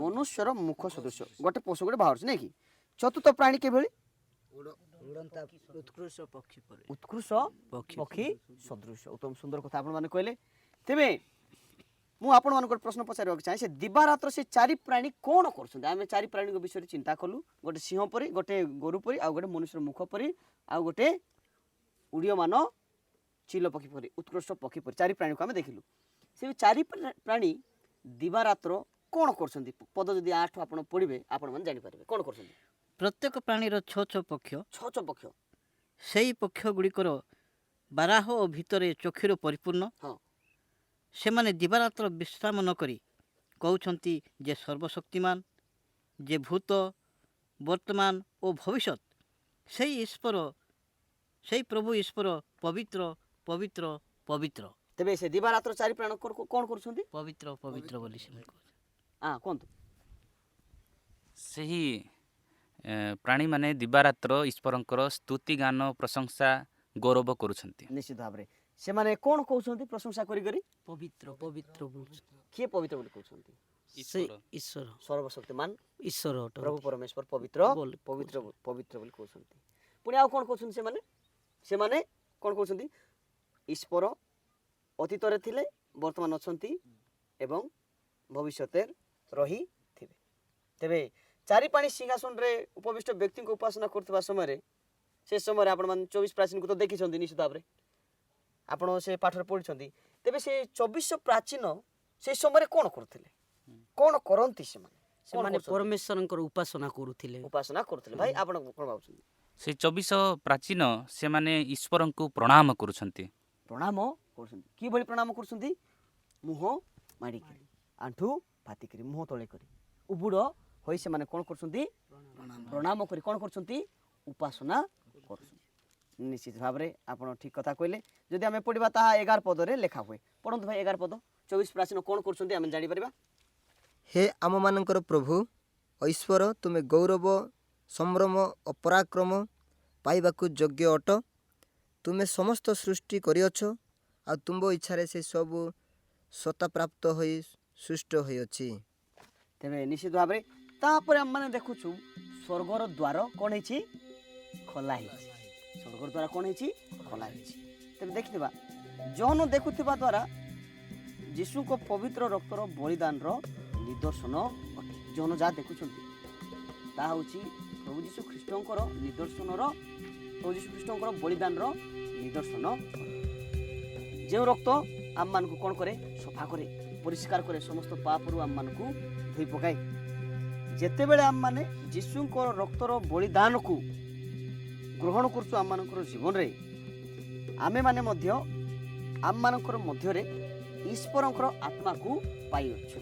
ମନୁଷ୍ୟର ମୁଖ ସଦୃଶ୍ୟ, ଗୋଟେ ପଶୁ ଗୋଟେ ବାହାରୁଛି ନାଇଁ କି? ଚତୁର୍ଥ ପ୍ରାଣୀ କିଭଳି? ଉତ୍କୃଷ୍ଟ ପକ୍ଷୀ ପରି। ଉତ୍କୃଷ୍ଟ ପକ୍ଷୀ ସଦୃଶ। ଉତ୍ତମ ସୁନ୍ଦର କଥା ଆପଣମାନେ କହିଲେ। ତେବେ ମୁଁ ଆପଣମାନଙ୍କୁ ଗୋଟେ ପ୍ରଶ୍ନ ପଚାରିବାକୁ ଚାହେଁ, ସେ ଦିବାରାତ୍ର ସେ 4 ପ୍ରାଣୀ କ'ଣ କରୁଛନ୍ତି? ଆମେ 4 ପ୍ରାଣୀଙ୍କ ବିଷୟରେ ଚିନ୍ତା କଲୁ, ଗୋଟେ ସିଂହ ପରି, ଗୋଟେ ଗୋରୁ ପରି, ଆଉ ଗୋଟେ ମନୁଷ୍ୟର ମୁଖ ପରି, ଆଉ ଗୋଟେ ଉଡ଼ୀୟମାନ ଚିଲ ପକ୍ଷୀ ପରି, ଉତ୍କୃଷ୍ଟ ପକ୍ଷୀ ପରି 4 ପ୍ରାଣୀକୁ ଆମେ ଦେଖିଲୁ। ସେ 4 ପ୍ରାଣୀ ଦିବାରାତ୍ର କ'ଣ କରୁଛନ୍ତି? ପଦ ଯଦି 8 ଆପଣ ପଢ଼ିବେ ଆପଣମାନେ ଜାଣିପାରିବେ କ'ଣ କରୁଛନ୍ତି। ପ୍ରତ୍ୟେକ ପ୍ରାଣୀର 6 ପକ୍ଷ, 6 ପକ୍ଷ। ସେଇ ପକ୍ଷ ଗୁଡ଼ିକର ବାରାହ ଓ ଭିତରେ ଚକ୍ଷୁର ପରିପୂର୍ଣ୍ଣ। ହଁ ସେମାନେ ଦିବାରାତ୍ର ବିଶ୍ରାମ ନ କରି କହୁଛନ୍ତି ଯେ ସର୍ବଶକ୍ତିମାନ, ଯେ ଭୂତ, ବର୍ତ୍ତମାନ ଓ ଭବିଷ୍ୟତ ସେଇ ଈଶ୍ୱର, ସେଇ ପ୍ରଭୁ ଈଶ୍ୱର ପବିତ୍ର ପବିତ୍ର ପବିତ୍ର ତେବେ ସେ ଦିବାରାତ୍ର ଚାରି ପ୍ରାଣ କ'ଣ କରୁଛନ୍ତି? ପବିତ୍ର ପବିତ୍ର ବୋଲି ସେମାନେ କହୁଛନ୍ତି। କୁହନ୍ତୁ। ସେହି ପ୍ରାଣୀମାନେ ଦିବାରାତ୍ର ଈଶ୍ୱରଙ୍କର ସ୍ତୁତି ଗାନ ପ୍ରଶଂସା ଗୌରବ କରୁଛନ୍ତି। ନିଶ୍ଚିତ ଭାବରେ ସେମାନେ କ'ଣ କହୁଛନ୍ତି ପ୍ରଶଂସା କରିକରି? ପବିତ୍ର ପବିତ୍ର ବୋଲୁଛନ୍ତି। କିଏ ପବିତ୍ର ବୋଲି କହୁଛନ୍ତି? ସେ ଈଶ୍ୱର ସର୍ବଶକ୍ତିମାନ ଈଶ୍ୱର ଅଟନ୍ତି। ପ୍ରଭୁ ପରମେଶ୍ୱର ପବିତ୍ର ବୋଲି ପବିତ୍ର ପବିତ୍ର ବୋଲି କହୁଛନ୍ତି। ପୁଣି ଆଉ କ'ଣ କହୁଛନ୍ତି ସେମାନେ? ସେମାନେ କ'ଣ କହୁଛନ୍ତି? ଈଶ୍ୱର ଅତୀତରେ ଥିଲେ, ବର୍ତ୍ତମାନ ଅଛନ୍ତି ଏବଂ ଭବିଷ୍ୟତରେ ରହିଥିବେ। ତେବେ ଚାରିପାଣି ସିଂହାସନରେ ଉପବିଷ୍ଟ ବ୍ୟକ୍ତିଙ୍କ ଉପାସନା କରୁଥିବା ସମୟରେ, ସେ ସମୟରେ ଆପଣମାନେ 24 ପ୍ରାଚୀନକୁ ତ ଦେଖିଛନ୍ତି ନିଶ୍ଚିତ ଭାବରେ, ଆପଣ ସେ ପାଠରେ ପଢ଼ିଛନ୍ତି। ତେବେ ସେ 24 ପ୍ରାଚୀନ ସେ ସମୟରେ କ'ଣ କରୁଥିଲେ, କ'ଣ କରନ୍ତି? ସେମାନେ ପରମେଶ୍ୱରଙ୍କର ଉପାସନା କରୁଥିଲେ। ଉପାସନା କରୁଥିଲେ। ଭାଇ ଆପଣ କ'ଣ ଭାବୁଛନ୍ତି? ସେ 24 ପ୍ରାଚୀନ ସେମାନେ ଈଶ୍ୱରଙ୍କୁ ପ୍ରଣାମ କରୁଛନ୍ତି। ପ୍ରଣାମ କରୁଛନ୍ତି। କିଭଳି ପ୍ରଣାମ କରୁଛନ୍ତି? ମୁହଁ ମାଡ଼ିକିରି, ଆଣ୍ଠୁ ପାତିକିରି, ମୁହଁ ତଳେ କରି, ଉବୁଡ଼ ହୋଇ ସେମାନେ କ'ଣ କରୁଛନ୍ତି? ପ୍ରଣାମ କରି କ'ଣ କରୁଛନ୍ତି? ଉପାସନା କରୁଛନ୍ତି। ନିଶ୍ଚିତ ଭାବରେ ଆପଣ ଠିକ୍ କଥା କହିଲେ। ଯଦି ଆମେ ପଢ଼ିବା ତାହା 11 ପଦରେ ଲେଖା ହୁଏ। ପଢ଼ନ୍ତୁ ଭାଇ 11 ପଦ। 24 ପ୍ରାଚୀନ କ'ଣ କରୁଛନ୍ତି ଆମେ ଜାଣିପାରିବା। ହେ ଆମମାନଙ୍କର ପ୍ରଭୁ ଈଶ୍ୱର, ତୁମେ ଗୌରବ, ସମ୍ଭ୍ରମ ଓ ପରାକ୍ରମ ପାଇବାକୁ ଯୋଗ୍ୟ ଅଟ। ତୁମେ ସମସ୍ତ ସୃଷ୍ଟି କରିଅଛ, ଆଉ ତୁମ୍ଭ ଇଚ୍ଛାରେ ସେ ସବୁ ସତ୍ତାପ୍ରାପ୍ତ ହୋଇ ସୃଷ୍ଟ ହୋଇଅଛି। ତେବେ ନିଶ୍ଚିତ ଭାବରେ ତାପରେ ଆମମାନେ ଦେଖୁଛୁ ସ୍ୱର୍ଗର ଦ୍ୱାର କ'ଣ ହେଇଛି? ଖୋଲା ହେଇଛି। ସ୍ୱର୍ଗର ଦ୍ୱାର କ'ଣ ହେଇଛି? ଖୋଲା ହେଇଛି। ତେବେ ଦେଖିଥିବା ଜହନ ଦେଖୁଥିବା ଦ୍ୱାରା ଯୀଶୁଙ୍କ ପବିତ୍ର ରକ୍ତର ବଳିଦାନର ନିଦର୍ଶନ ଅଟେ। ଜହନ ଯାହା ଦେଖୁଛନ୍ତି ତାହା ହେଉଛି ପ୍ରଭୁ ଯୀଶୁ ଖ୍ରୀଷ୍ଟଙ୍କର ନିଦର୍ଶନର, ପ୍ରଭୁ ଯୀଶୁ ଖ୍ରୀଷ୍ଟଙ୍କର ବଳିଦାନର ନିଦର୍ଶନ। ଯେଉଁ ରକ୍ତ ଆମମାନଙ୍କୁ କ'ଣ କରେ? ସଫା କରେ, ପରିଷ୍କାର କରେ, ସମସ୍ତ ପାପରୁ ଆମମାନଙ୍କୁ ଧୋଇ ପକାଏ। ଯେତେବେଳେ ଆମମାନେ ଯୀଶୁଙ୍କର ରକ୍ତର ବଳିଦାନକୁ ଗ୍ରହଣ କରୁଛୁ ଆମମାନଙ୍କର ଜୀବନରେ, ଆମେମାନେ ମଧ୍ୟ ଆମମାନଙ୍କର ମଧ୍ୟରେ ଈଶ୍ୱରଙ୍କର ଆତ୍ମାକୁ ପାଇଅଛୁ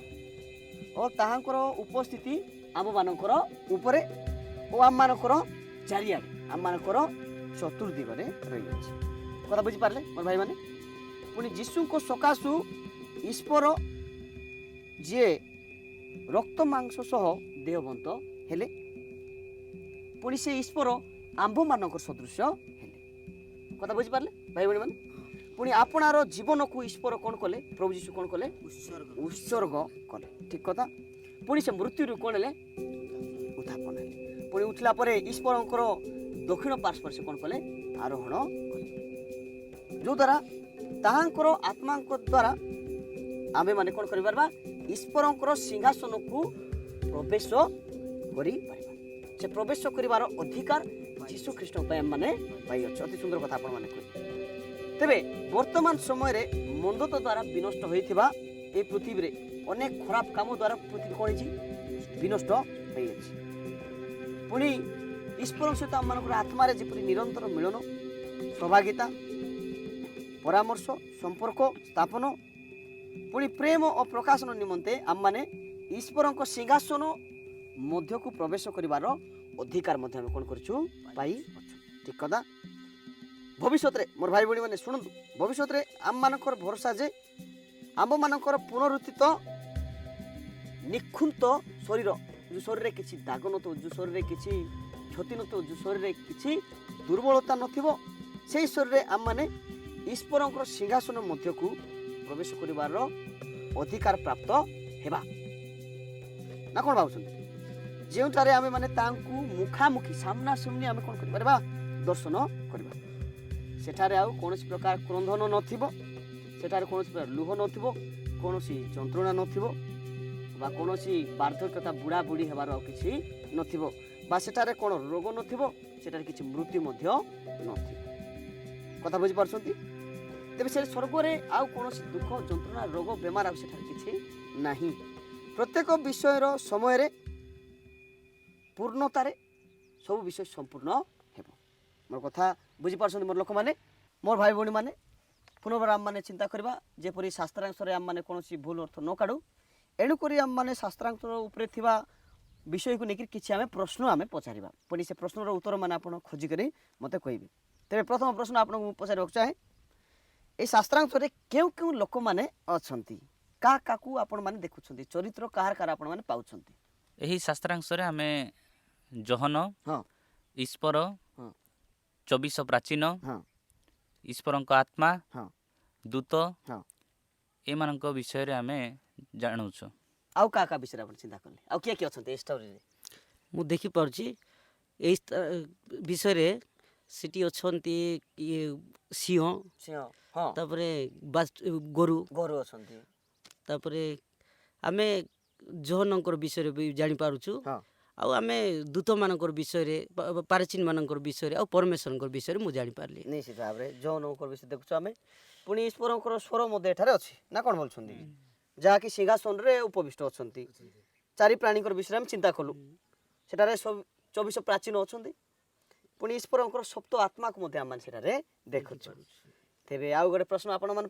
ଓ ତାହାଙ୍କର ଉପସ୍ଥିତି ଆମମାନଙ୍କର ଉପରେ ଓ ଆମମାନଙ୍କର ଚାରିଆଡ଼େ, ଆମମାନଙ୍କର ଚତୁର୍ଦିଗରେ ରହିଅଛି। କଥା ବୁଝିପାରିଲେ ମୋର ଭାଇମାନେ? ପୁଣି ଯୀଶୁଙ୍କ ସକାଶୁ ଈଶ୍ୱର ଯିଏ ରକ୍ତ ମାଂସ ସହ ଦେହବନ୍ତ ହେଲେ, ପୁଣି ସେ ଈଶ୍ୱର ଆମ୍ଭମାନଙ୍କର ସଦୃଶ ହେଲେ। କଥା ବୁଝିପାରିଲେ ଭାଇ ଭଉଣୀମାନେ? ପୁଣି ଆପଣାର ଜୀବନକୁ ଈଶ୍ୱର କ'ଣ କଲେ? ପ୍ରଭୁ ଯୀଶୁ କ'ଣ କଲେ? ଉତ୍ସର୍ଗ କଲେ। ଠିକ୍ କଥା। ପୁଣି ସେ ମୃତ୍ୟୁରୁ କ'ଣ ହେଲେ? ଉତ୍ଥାପନ ହେଲେ। ପୁଣି ଉଠିଲା ପରେ ଈଶ୍ୱରଙ୍କର ଦକ୍ଷିଣ ପାର୍ଶ୍ୱରେ ସେ କ'ଣ କଲେ? ଆରୋହଣ କଲେ। ଯେଉଁଦ୍ୱାରା ତାହାଙ୍କର ଆତ୍ମାଙ୍କ ଦ୍ୱାରା ଆମେମାନେ କ'ଣ କରିପାରିବା? ଈଶ୍ୱରଙ୍କର ସିଂହାସନକୁ ପ୍ରବେଶ କରିପାରିବା। ସେ ପ୍ରବେଶ କରିବାର ଅଧିକାର ଯୀଶୁ ଖ୍ରୀଷ୍ଟଙ୍କ ପାଇଁ ଆମମାନେ ପାଇଅଛୁ। ଅତି ସୁନ୍ଦର କଥା ଆପଣମାନେ କହିଲେ। ତେବେ ବର୍ତ୍ତମାନ ସମୟରେ ମନ୍ଦତ ଦ୍ୱାରା ବିନଷ୍ଟ ହୋଇଥିବା ଏ ପୃଥିବୀରେ ଅନେକ ଖରାପ କାମ ଦ୍ୱାରା ପୃଥିବୀ କ'ଣ ହେଇଛି? ବିନଷ୍ଟ ହୋଇଅଛି। ପୁଣି ଈଶ୍ୱରଙ୍କ ସହିତ ଆମମାନଙ୍କର ଆତ୍ମାରେ ଯେପରି ନିରନ୍ତର ମିଳନ, ସୌଭାଗ୍ୟତା, ପରାମର୍ଶ, ସମ୍ପର୍କ ସ୍ଥାପନ, ପୁଣି ପ୍ରେମ ଓ ପ୍ରକାଶନ ନିମନ୍ତେ ଆମମାନେ ଈଶ୍ୱରଙ୍କ ସିଂହାସନ ମଧ୍ୟକୁ ପ୍ରବେଶ କରିବାର ଅଧିକାର ମଧ୍ୟ ଆମେ କ'ଣ କରିଛୁ? ପାଇଅଛୁ। ଠିକ୍ କଥା। ଭବିଷ୍ୟତରେ ମୋର ଭାଇ ଭଉଣୀମାନେ ଶୁଣନ୍ତୁ, ଭବିଷ୍ୟତରେ ଆମମାନଙ୍କର ଭରସା ଯେ ଆମ୍ଭମାନଙ୍କର ପୁନରୁତ୍ଥିତ ନିଖୁନ୍ତ ଶରୀର, ଯେଉଁ ଶରୀରରେ କିଛି ଦାଗ ନଥିବ, ଯେଉଁ ଶରୀରରେ କିଛି କ୍ଷତି ନଥିବ, ଯେଉଁ ଶରୀରରେ କିଛି ଦୁର୍ବଳତା ନଥିବ, ସେହି ଶରୀରରେ ଆମମାନେ ଈଶ୍ୱରଙ୍କର ସିଂହାସନ ମଧ୍ୟକୁ ପ୍ରବେଶ କରିବାର ଅଧିକାର ପ୍ରାପ୍ତ ହେବା। ନା କ'ଣ ଭାବୁଛନ୍ତି? ଯେଉଁଠାରେ ଆମେମାନେ ତାଙ୍କୁ ମୁଖାମୁଖି ସାମ୍ନା ସାମ୍ନି ଆମେ କ'ଣ କରିପାରିବା? ଦର୍ଶନ କରିବା। ସେଠାରେ ଆଉ କୌଣସି ପ୍ରକାର କ୍ରନ୍ଧନ ନଥିବ, ସେଠାରେ କୌଣସି ପ୍ରକାର ଲୁହ ନଥିବ, କୌଣସି ଯନ୍ତ୍ରଣା ନଥିବ, ବା କୌଣସି ବାର୍ଦ୍ଧକ୍ୟତା ବୁଢ଼ା ବୁଢ଼ୀ ହେବାର ଆଉ କିଛି ନଥିବ, ବା ସେଠାରେ କ'ଣ ରୋଗ ନଥିବ, ସେଠାରେ କିଛି ମୃତ୍ୟୁ ମଧ୍ୟ ନଥିବ। କଥା ବୁଝିପାରୁଛନ୍ତି? ତେବେ ସେ ସ୍ୱର୍ଗରେ ଆଉ କୌଣସି ଦୁଃଖ, ଯନ୍ତ୍ରଣା, ରୋଗ, ବେମାର ଆଉ ସେଠାରେ କିଛି ନାହିଁ। ପ୍ରତ୍ୟେକ ବିଷୟର ସମୟରେ ପୂର୍ଣ୍ଣତାରେ ସବୁ ବିଷୟ ସମ୍ପୂର୍ଣ୍ଣ ହେବ। ମୋର କଥା ବୁଝିପାରୁଛନ୍ତି ମୋର ଲୋକମାନେ, ମୋର ଭାଇ ଭଉଣୀମାନେ? ପୁନର୍ବାର ଆମମାନେ ଚିନ୍ତା କରିବା ଯେପରି ଶାସ୍ତ୍ରାଂଶରେ ଆମମାନେ କୌଣସି ଭୁଲ ଅର୍ଥ ନ କାଢ଼ୁ एणुक आम मैंने शास्त्रांतर उपरे थिबा विषय को लेकर किसी आम प्रश्न आम पचारिबा पुणी से प्रश्नर उत्तर मैंने आप खोजिक मत कहे तेरे प्रथम प्रश्न आपको पचार चाहे ये शास्त्रांतर क्यों क्यों लोक मैंने अच्छा क्या आपण मैंने देखुं चरित्र कहार कहार आपण मैंने पाँच ଏହି ଶାସ୍ତ୍ରାଂଶରେ ଆମେ ଜହନ हाँ ଈଶ୍ୱର ହଁ। 24 ପ୍ରାଚୀନ ହଁ ଈଶ୍ୱରଙ୍କ ଆତ୍ମା ହଁ ଦୂତ ହଁ ଏମାନଙ୍କ ବିଷୟରେ ଆମେ ଜାଣୁଛୁ। आउ क्या विषय आप चिंता कले आउ किए किए अच्छा ए स्टोरी ମୁଁ ଦେଖିପାରୁଛି ଏଇ ବିଷୟରେ ସେଠି ଅଛନ୍ତି ଇଏ ସିଂହ सिंह हाँ ତାପରେ ଗୋରୁ गोरु अच्छा ତାପରେ ଆମେ ଜହନଙ୍କର ବିଷୟରେ ବି ଜାଣିପାରୁଛୁ ହଁ। ଆଉ ଆମେ ଦୂତମାନଙ୍କର ବିଷୟରେ ପାରଚିନମାନଙ୍କର ବିଷୟରେ ଆଉ ପରମେଶ୍ୱରଙ୍କର ବିଷୟରେ ମୁଁ ଜାଣିପାରିଲି। निश्चित भाव में जौन विषय देखुଛୁ आम पुणी ईश्वर स्वर मध्य एठारे अच्छी ना कौन बोलते जहाँकि सिंहासन रे उपविष्ट अच्छा चारि प्राणी विषय में चिंता कलु सेठारे 24 प्राचीन अच्छा पुणी ईश्वर सप्त आत्मा को आम देखुଛୁ तेरे आउ गोटे प्रश्न आपण मन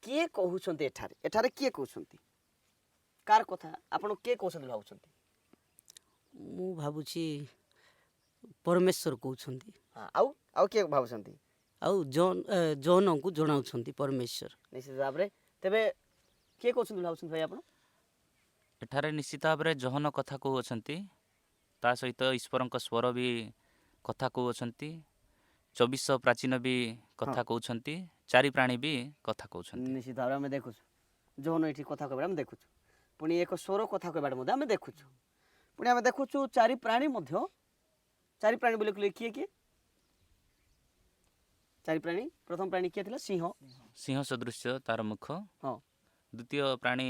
किए कहते एठारे एठारे किए कहते कार कथा आपण किए कहते भावुं ମୁଁ ଭାବୁଛି ପରମେଶ୍ୱର କହୁଛନ୍ତି हाँ आउ आउ किए भावुं ଆଉ ଜହନଙ୍କୁ ଜଣାଉଛନ୍ତି ପରମେଶ୍ୱର। निश्चित भाव में तेरे किए कहते भावुं भाई आप ଏଠାରେ ନିଶ୍ଚିତ ଭାବରେ ଜହନ କଥା କହୁଅଛନ୍ତି ତା ସହିତ ଈଶ୍ୱରଙ୍କ ସ୍ୱର ବି କଥା କହୁଅଛନ୍ତି 24 ପ୍ରାଚୀନ ବି କଥା କହୁଛନ୍ତି ଚାରି ପ୍ରାଣୀ ବି କଥା କହୁଛନ୍ତି। निश्चित भाव में देखु जौन ये कथा कह देखु पुणी एक स्वर कथा कह आम देखु पुणी आम देखु चारि प्राणी चारि प्राणी बोले किए किए चारि प्राणी प्रथम प्राणी किए थिला सिंह ସିଂହ ସଦୃଶ୍ୟ ତାର ମୁଖ हाँ ଦ୍ୱିତୀୟ ପ୍ରାଣୀ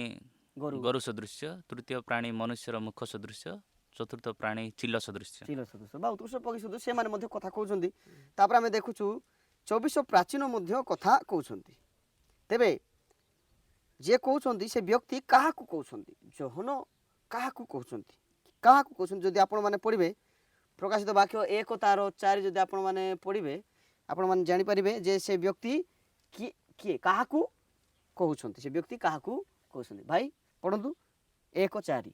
गोरु ଗୋରୁ ସଦୃଶ୍ୟ ତୃତୀୟ ପ୍ରାଣୀ ମନୁଷ୍ୟର ମୁଖ ସଦୃଶ୍ୟ ଚତୁର୍ଥ ପ୍ରାଣୀ ଚିଲ ସଦୃଶ୍ୟ। ଚିଲ ସଦୃଶ ବା ଉତ୍କୃଷ୍ଟ ପକ୍ଷୀ ସଦୃଶ ସେମାନେ ମଧ୍ୟ କଥା କହୁଛନ୍ତି ତାପରେ ଆମେ ଦେଖୁଛୁ 24 ପ୍ରାଚୀନ ମଧ୍ୟ କଥା କହୁଛନ୍ତି ତେବେ ଯିଏ କହୁଛନ୍ତି ସେ ବ୍ୟକ୍ତି କାହାକୁ କହୁଛନ୍ତି ଜହନ କାହାକୁ କହୁଛନ୍ତି ଯଦି ଆପଣମାନେ ପଢ଼ିବେ ପ୍ରକାଶିତ ବାକ୍ୟ 1:4 ଯଦି ଆପଣମାନେ ପଢ଼ିବେ ଆପଣମାନେ ଜାଣିପାରିବେ ଯେ ସେ ବ୍ୟକ୍ତି କିଏ କାହାକୁ କହୁଛନ୍ତି ସେ ବ୍ୟକ୍ତି କାହାକୁ କହୁଛନ୍ତି ଭାଇ ପଢ଼ନ୍ତୁ 1:4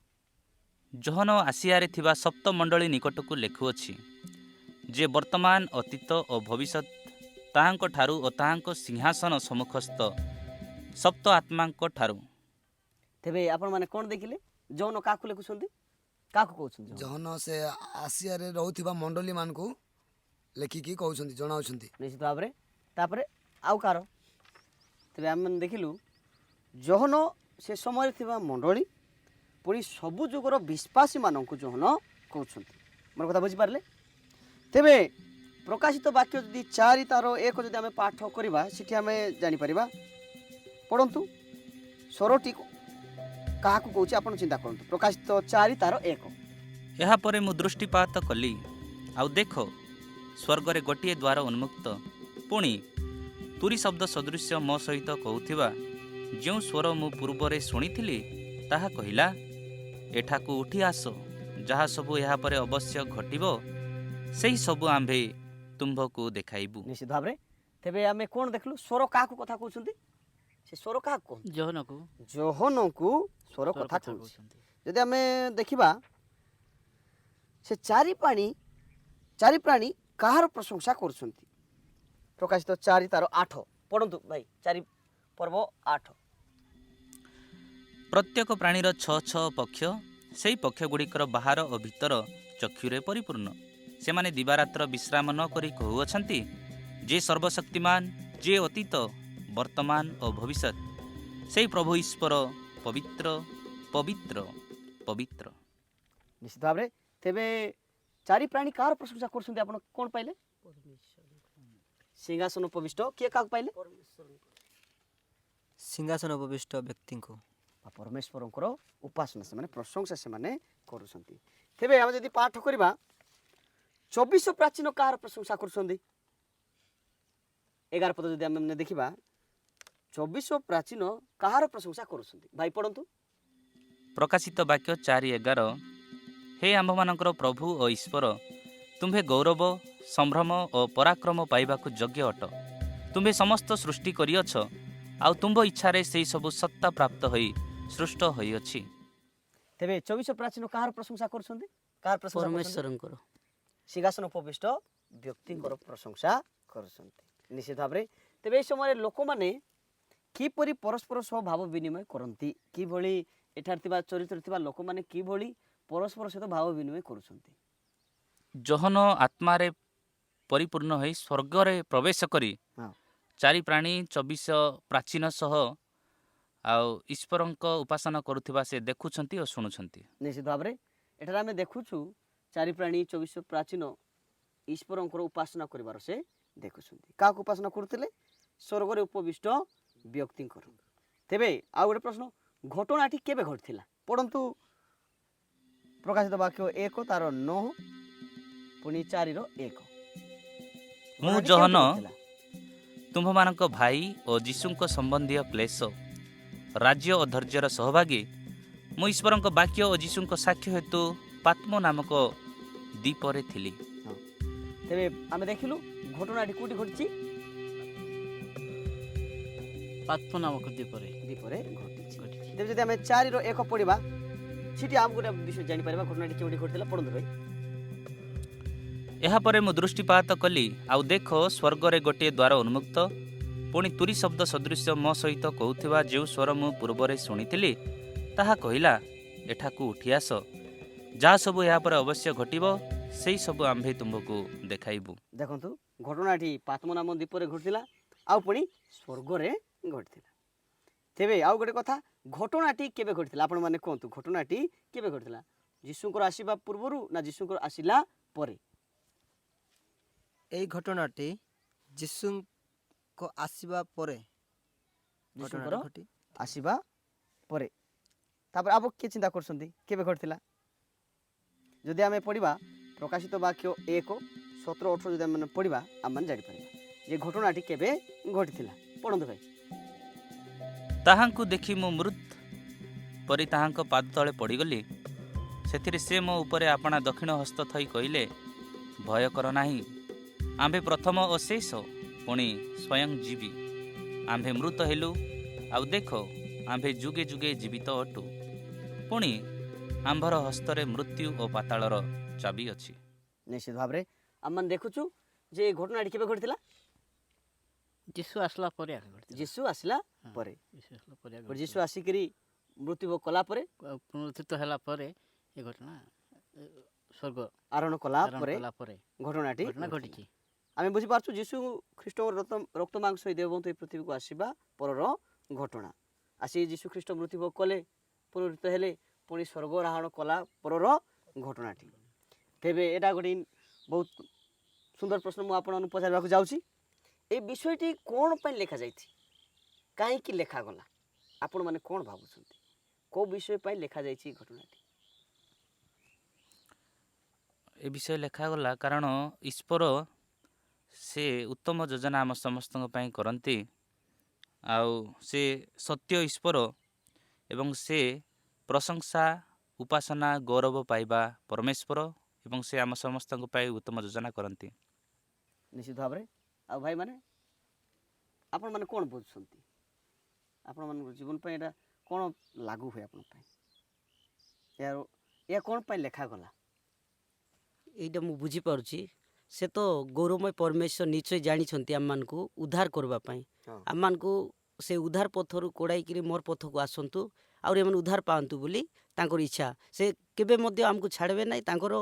ଜହନ ଆସିଆରେ ଥିବା ସପ୍ତ ମଣ୍ଡଳୀ ନିକଟକୁ ଲେଖୁଅଛି ଯେ ବର୍ତ୍ତମାନ ଅତୀତ ଓ ଭବିଷ୍ୟତ ତାହାଙ୍କ ଠାରୁ ଓ ତାହାଙ୍କ ସିଂହାସନ ସମ୍ମୁଖସ୍ଥ ସପ୍ତ ଆତ୍ମାଙ୍କ ଠାରୁ। ତେବେ ଆପଣମାନେ କ'ଣ ଦେଖିଲେ ଜହନ କାହାକୁ ଲେଖୁଛନ୍ତି କାହାକୁ କହୁଛନ୍ତି ଜହନ ସେ ଆସିଆରେ ରହୁଥିବା ମଣ୍ଡଳୀ ମାନଙ୍କୁ ଲେଖିକି କହୁଛନ୍ତି ଜଣାଉଛନ୍ତି। ନିଶ୍ଚିତ ଭାବରେ ତାପରେ ଆଉ କାହାର ତେବେ ଆମେ ଦେଖିଲୁ ଜହନ ସେ ସମୟରେ ଥିବା ମଣ୍ଡଳୀ ପୁଣି ସବୁ ଯୁଗର ବିଶ୍ୱାସୀମାନଙ୍କୁ ଜହନ କହୁଛନ୍ତି ମୋର କଥା ବୁଝିପାରିଲେ ତେବେ ପ୍ରକାଶିତ ବାକ୍ୟ ଯଦି 4 ତାର 1 ଯଦି ଆମେ ପାଠ କରିବା ସେଠି ଆମେ ଜାଣିପାରିବା ପଢ଼ନ୍ତୁ ସ୍ୱରଟି କାହାକୁ କହୁଛି ଆପଣ ଚିନ୍ତା କରନ୍ତୁ ପ୍ରକାଶିତ 4 ତାର 1 ଏହାପରେ ମୁଁ ଦୃଷ୍ଟିପାତ କଲି ଆଉ ଦେଖ ସ୍ୱର୍ଗରେ ଗୋଟିଏ ଦ୍ୱାର ଉନ୍ମୁକ୍ତ ପୁଣି ତୁରୀ ଶବ୍ଦ ସଦୃଶ୍ୟ ମୋ ସହିତ କହୁଥିବା ଯେଉଁ ସ୍ୱର ମୁଁ ପୂର୍ବରେ ଶୁଣିଥିଲି ତାହା କହିଲା ଏଠାକୁ ଉଠି ଆସ ଯାହା ସବୁ ଏହାପରେ ଅବଶ୍ୟ ଘଟିବ ସେହି ସବୁ ଆମ୍ଭେ ତୁମ୍ଭକୁ ଦେଖାଇବୁ। ନିଶ୍ଚିତ ଭାବରେ ତେବେ ଆମେ କ'ଣ ଦେଖିଲୁ ସ୍ୱର କାହାକୁ କଥା କହୁଛନ୍ତି ସେ ସ୍ୱର କାହାକୁ କହୁଛନ୍ତି ଜହନକୁ ଜହନକୁ ସ୍ୱର କଥା କହୁଛି ଯଦି ଆମେ ଦେଖିବା ସେ ଚାରି ପ୍ରାଣୀ କାହାର ପ୍ରଶଂସା କରୁଛନ୍ତି ପ୍ରକାଶିତ 4 ତାର 8 ପଢ଼ନ୍ତୁ ଭାଇ 4 ପର୍ବ 8 ପ୍ରତ୍ୟେକ ପ୍ରାଣୀର 6 ପକ୍ଷ ସେହି ପକ୍ଷଗୁଡ଼ିକର ବାହାର ଓ ଭିତର ଚକ୍ଷୁରେ ପରିପୂର୍ଣ୍ଣ ସେମାନେ ଦିବାରାତ୍ର ବିଶ୍ରାମ ନ କରି କହୁଅଛନ୍ତି ଯେ ସର୍ବଶକ୍ତିମାନ ଯେ ଅତୀତ ବର୍ତ୍ତମାନ ଓ ଭବିଷ୍ୟତ ସେହି ପ୍ରଭୁ ଈଶ୍ୱର ପବିତ୍ର ପବିତ୍ର ପବିତ୍ର। ନିଶ୍ଚିତ ଭାବରେ ତେବେ ଚାରି ପ୍ରାଣୀ କାହାର ପ୍ରଶଂସା କରୁଛନ୍ତି ଆପଣ କ'ଣ ପାଇଲେ ସିଂହାସନ ଉପବିଷ୍ଟ କିଏ କାହାକୁ ପାଇଲେ ସିଂହାସନ ଉପବିଷ୍ଟ ବ୍ୟକ୍ତିଙ୍କୁ ପରମେଶ୍ୱରଙ୍କର ଉପାସନା ସେମାନେ ପ୍ରଶଂସା ସେମାନେ କରୁଛନ୍ତି ତେବେ ଆମେ ଯଦି ପାଠ କରିବା 24 ପ୍ରାଚୀନ କାହାର ପ୍ରଶଂସା କରୁଛନ୍ତି 11 ପଦ ଯଦି ଆମେ ଦେଖିବା 24 ପ୍ରାଚୀନ କାହାର ପ୍ରଶଂସା କରୁଛନ୍ତି ଭାଇ ପଢ଼ନ୍ତୁ ପ୍ରକାଶିତ ବାକ୍ୟ 4:11 ହେ ଆମ୍ଭମାନଙ୍କର ପ୍ରଭୁ ଓ ଈଶ୍ୱର ତୁମ୍ଭେ ଗୌରବ ସମ୍ଭ୍ରମ ଓ ପରାକ୍ରମ ପାଇବାକୁ ଯୋଗ୍ୟ ଅଟ ତୁମ୍ଭେ ସମସ୍ତ ସୃଷ୍ଟି କରିଅଛ ଆଉ ତୁମ୍ଭ ଇଚ୍ଛାରେ ସେହି ସବୁ ସତ୍ତା ପ୍ରାପ୍ତ ହୋଇ ସୃଷ୍ଟ ହୋଇଅଛି। ତେବେ 24 ପ୍ରାଚୀନ କାହାର ପ୍ରଶଂସା କରୁଛନ୍ତି? କାହାର ପ୍ରଶଂସା କରୁଛନ୍ତି? ପରମେଶ୍ୱରଙ୍କର। ସିଂହାସନ ଉପବିଷ୍ଟ ବ୍ୟକ୍ତିଙ୍କର ପ୍ରଶଂସା କରୁଛନ୍ତି ନିଶ୍ଚିତ ଭାବରେ। ତେବେ ଏହି ସମୟରେ ଲୋକମାନେ କିପରି ପରସ୍ପର ସହ ଭାବ ବିନିମୟ କରନ୍ତି? କିଭଳି ଏଠାରେ ଥିବା ଚରିତ୍ରରେ ଥିବା ଲୋକମାନେ କିଭଳି ପରସ୍ପର ସହିତ ଭାବ ବିନିମୟ କରୁଛନ୍ତି? ଯୋହନ ଆତ୍ମାରେ ପରିପୂର୍ଣ୍ଣ ହୋଇ ସ୍ୱର୍ଗରେ ପ୍ରବେଶ କରି ହଁ। ଚାରି ପ୍ରାଣୀ 24 ପ୍ରାଚୀନ ସହ ଆଉ ଈଶ୍ୱରଙ୍କ ଉପାସନା କରୁଥିବା ସେ ଦେଖୁଛନ୍ତି ଓ ଶୁଣୁଛନ୍ତି। ନିଶ୍ଚିତ ଭାବରେ ଏଠାରେ ଆମେ ଦେଖୁଛୁ ଚାରି ପ୍ରାଣୀ 24 ପ୍ରାଚୀନ ଈଶ୍ୱରଙ୍କର ଉପାସନା କରିବାର ସେ ଦେଖୁଛନ୍ତି। କାହାକୁ ଉପାସନା କରୁଥିଲେ? ସ୍ୱର୍ଗରେ ଉପବିଷ୍ଟ ବ୍ୟକ୍ତିଙ୍କର। ତେବେ ଆଉ ଗୋଟେ ପ୍ରଶ୍ନ, ଘଟଣାଟି କେବେ ଘଟିଥିଲା? ପଢ଼ନ୍ତୁ ପ୍ରକାଶିତ ବାକ୍ୟ 1 ତାର 9 ପୁଣି 4 ର 1। ମୁଁ ଯୋହନ ତୁମ୍ଭମାନଙ୍କ ଭାଇ ଓ ଯୀଶୁଙ୍କ ସମ୍ବନ୍ଧୀୟ କ୍ଲେଶ ରାଜ୍ୟ ଓ ଧୈର୍ଯ୍ୟର ସହଭାଗୀ। ମୁଁ ଈଶ୍ୱରଙ୍କ ବାକ୍ୟ ଓ ଯୀଶୁଙ୍କ ସାକ୍ଷ୍ୟ ହେତୁ ପାତ୍ମ ନାମକ ଦ୍ୱୀପରେ ଥିଲି। ତେବେ ଆମେ ଦେଖିଲୁ ଘଟଣାଟି କୋଉଠି ଘଟିଛି? ପାତ୍ମ ନାମକ ଦ୍ୱୀପରେ ଦ୍ୱୀପରେ ଘଟିଛି। ତେବେ ଯଦି ଆମେ 4 ର 1 ପଢ଼ିବା ସେଠି ଆମକୁ ଗୋଟେ ବିଷୟ ଜାଣିପାରିବା ଘଟଣାଟି କେଉଁଠି ଘଟିଥିଲା। ପଢ଼ନ୍ତୁ ଭାଇ। ଏହାପରେ ମୁଁ ଦୃଷ୍ଟିପାତ କଲି, ଆଉ ଦେଖ ସ୍ୱର୍ଗରେ ଗୋଟିଏ ଦ୍ୱାର ଉନ୍ମୁକ୍ତ। ପୁଣି ତୁରୀ ଶବ୍ଦ ସଦୃଶ୍ୟ ମୋ ସହିତ କହୁଥିବା ଯେଉଁ ସ୍ୱର ମୁଁ ପୂର୍ବରେ ଶୁଣିଥିଲି ତାହା କହିଲା, ଏଠାକୁ ଉଠି ଆସ। ଯାହା ସବୁ ଏହାପରେ ଅବଶ୍ୟ ଘଟିବ ସେହି ସବୁ ଆମ୍ଭେ ତୁମ୍ଭକୁ ଦେଖାଇବୁ। ଦେଖନ୍ତୁ ଘଟଣାଟି ପାତ୍ମ ନାମ ଦ୍ୱୀପରେ ଘଟିଥିଲା ଆଉ ପୁଣି ସ୍ୱର୍ଗରେ ଘଟିଥିଲା। ତେବେ ଆଉ ଗୋଟେ କଥା, ଘଟଣାଟି କେବେ ଘଟିଥିଲା? ଆପଣମାନେ କୁହନ୍ତୁ, ଘଟଣାଟି କେବେ ଘଟିଥିଲା? ଯୀଶୁଙ୍କର ଆସିବା ପୂର୍ବରୁ ନା ଯୀଶୁଙ୍କର ଆସିଲା ପରେ? এই ঘটনাটি ଯୀଶୁଙ୍କ ଆସିବା ପରେ ଯୀଶୁଙ୍କର ଘଟଣାଟି ଘଟି ଆସିବା ପରେ। ତାପରେ ଆଉ କିଏ ଚିନ୍ତା କରୁଛନ୍ତି କେବେ ଘଟିଥିଲା? ଯଦି ଆମେ ପଢ଼ିବା ପ୍ରକାଶିତ ବାକ୍ୟ 1 17 18 ଯଦି ଆମେ ପଢ଼ିବା ଆମମାନେ ଜାଣିପାରିବା ଯେ ଘଟଣାଟି କେବେ ଘଟିଥିଲା। ପଢ଼ନ୍ତୁ ଭାଇ। ତାହାଙ୍କୁ ଦେଖି ମୁଁ ମୃତ ପରି ତାହାଙ୍କ ପାଦ ତଳେ ପଡ଼ିଗଲି। ସେଥିରେ ସେ ମୋ ଉପରେ ଆପଣା ଦକ୍ଷିଣ ହସ୍ତ ଥଇ କହିଲେ, ଭୟ କର ନାହିଁ। ଆମ୍ଭେ ପ୍ରଥମ ଓ ଶେଷ ପୁଣି ସ୍ୱୟଂ ଜୀବି। ଆମ୍ଭେ ମୃତ ହେଲୁ, ଆଉ ଦେଖ ଆମ୍ଭେ ଯୁଗେ ଯୁଗେ ଜୀବିତ ଅଟୁ। ପୁଣି ଆମ୍ଭର ହସ୍ତରେ ମୃତ୍ୟୁ ଓ ପାତାଳର ଚାବି ଅଛି। ନିଶ୍ଚିତ ଭାବରେ ଆମମାନେ ଦେଖୁଛୁ ଯେ ଘଟଣାଟି କେବେ ଘଟିଥିଲା? ଯୀଶୁ ଆସିଲା ପରେ ଯୀଶୁ ଆସିଲା ପରେ। ଘଟିଥିଲା। ଯୀଶୁ ଆସିକିରି ମୃତ୍ୟୁଭୋଗ କଲା ପରେ, ପୁନରୁତ୍ଥିତ ହେଲା ପରେ ଏ ଘଟଣା ସ୍ୱର୍ଗ ଆରୋହଣ କଲା ଆରୋହଣ ପରେ କଲା ପରେ ଘଟଣାଟି ଘଟଣା ଘଟିଛି। ଆମେ ବୁଝିପାରୁଛୁ ଯୀଶୁ ଖ୍ରୀଷ୍ଟଙ୍କର ରକ୍ତ ମାଂସ ହୋଇ ଦେବବନ୍ତ ଏହି ପୃଥିବୀକୁ ଆସିବା ପରର ଘଟଣା। ଆସି ଯୀଶୁ ଖ୍ରୀଷ୍ଟ ମୃତ୍ୟୁଭୋଗ କଲେ, ପୁନରୁତ୍ଥିତ ହେଲେ, ପୁଣି ସ୍ୱର୍ଗ ଆରୋହଣ କଲା ପରର ଘଟଣାଟି। ତେବେ ଏଇଟା ଗୋଟେ ବହୁତ ସୁନ୍ଦର ପ୍ରଶ୍ନ ମୁଁ ଆପଣମାନଙ୍କୁ ପଚାରିବାକୁ ଯାଉଛି। ଏ ବିଷୟଟି କ'ଣ ପାଇଁ ଲେଖାଯାଇଛି? କାହିଁକି ଲେଖାଗଲା? ଆପଣମାନେ କ'ଣ ଭାବୁଛନ୍ତି? କେଉଁ ବିଷୟ ପାଇଁ ଲେଖାଯାଇଛି ଏ ଘଟଣାଟି? ଏ ବିଷୟ ଲେଖାଗଲା କାରଣ ଈଶ୍ୱର ସେ ଉତ୍ତମ ଯୋଜନା ଆମ ସମସ୍ତଙ୍କ ପାଇଁ କରନ୍ତି। ଆଉ ସେ ସତ୍ୟ ଈଶ୍ୱର ଏବଂ ସେ ପ୍ରଶଂସା ଉପାସନା ଗୌରବ ପାଇବା ପରମେଶ୍ୱର ଏବଂ ସେ ଆମ ସମସ୍ତଙ୍କ ପାଇଁ ଉତ୍ତମ ଯୋଜନା କରନ୍ତି। ନିଶ୍ଚିତ ଭାବରେ। ଆଉ ଭାଇମାନେ ଆପଣମାନେ କ'ଣ ବୁଝୁଛନ୍ତି? ଆପଣମାନଙ୍କ ଜୀବନ ପାଇଁ ଏଇଟା କ'ଣ ଲାଗୁ ହୁଏ ଆପଣଙ୍କ ପାଇଁ? ଏହା କ'ଣ ପାଇଁ ଲେଖାଗଲା? ଏଇଟା ମୁଁ ବୁଝିପାରୁଛି। ସେ ତ ଗୌରବମୟ ପରମେଶ୍ୱର ନିଶ୍ଚୟ ଜାଣିଛନ୍ତି ଆମମାନଙ୍କୁ ଉଦ୍ଧାର କରିବା ପାଇଁ। ହଁ। ଆମମାନଙ୍କୁ ସେ ଉଦ୍ଧାର ପଥରୁ କୋଡ଼ାଇକିରି ମୋର ପଥକୁ ଆସନ୍ତୁ ଆଉ ଏମାନେ ଉଦ୍ଧାର ପାଆନ୍ତୁ ବୋଲି ତାଙ୍କର ଇଚ୍ଛା। ସେ କେବେ ମଧ୍ୟ ଆମକୁ ଛାଡ଼ିବେ ନାହିଁ। ତାଙ୍କର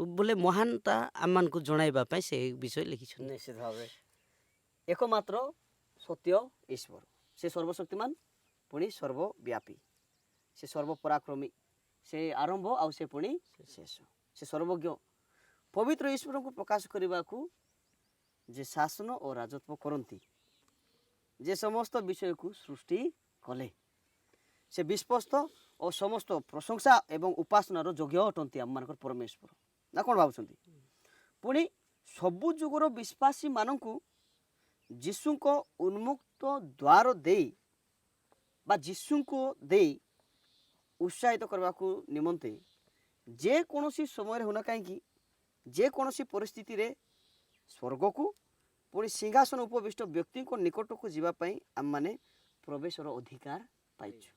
ବୋଲେ ମହାନତା ଆମମାନଙ୍କୁ ଜଣାଇବା ପାଇଁ ସେ ବିଷୟ ଲେଖିଛନ୍ତି। ନିଶ୍ଚିତ ଭାବରେ ଏକମାତ୍ର ସତ୍ୟ ଈଶ୍ୱର, ସେ ସର୍ବଶକ୍ତିମାନ ପୁଣି ସର୍ବବ୍ୟାପୀ, ସେ ସର୍ବପରାକ୍ରମୀ, ସେ ଆରମ୍ଭ ଆଉ ସେ ପୁଣି ଶେଷ, ସେ ସର୍ବଜ୍ଞ। ପବିତ୍ର ଈଶ୍ୱରଙ୍କୁ ପ୍ରକାଶ କରିବାକୁ ଯେ ଶାସନ ଓ ରାଜତ୍ୱ କରନ୍ତି, ଯେ ସମସ୍ତ ବିଷୟକୁ ସୃଷ୍ଟି କଲେ, ସେ ବିଶ୍ୱସ୍ତ ଓ ସମସ୍ତ ପ୍ରଶଂସା ଏବଂ ଉପାସନାର ଯୋଗ୍ୟ ଅଟନ୍ତି ଆମମାନଙ୍କର ପରମେଶ୍ୱର। ନା କ'ଣ ଭାବୁଛନ୍ତି? ପୁଣି ସବୁ ଯୁଗର ବିଶ୍ୱାସୀମାନଙ୍କୁ ଯୀଶୁଙ୍କ ଉନ୍ମୁକ୍ତ ଦ୍ୱାର ଦେଇ ବା ଯୀଶୁଙ୍କୁ ଦେଇ ଉତ୍ସାହିତ କରିବାକୁ ନିମନ୍ତେ ଯେକୌଣସି ସମୟରେ ହେଉନା କାହିଁକି, ଯେକୌଣସି ପରିସ୍ଥିତିରେ ସ୍ୱର୍ଗକୁ ପୁଣି ସିଂହାସନ ଉପବିଷ୍ଟ ବ୍ୟକ୍ତିଙ୍କ ନିକଟକୁ ଯିବା ପାଇଁ ଆମମାନେ ପ୍ରବେଶର ଅଧିକାର ପାଇଛୁ।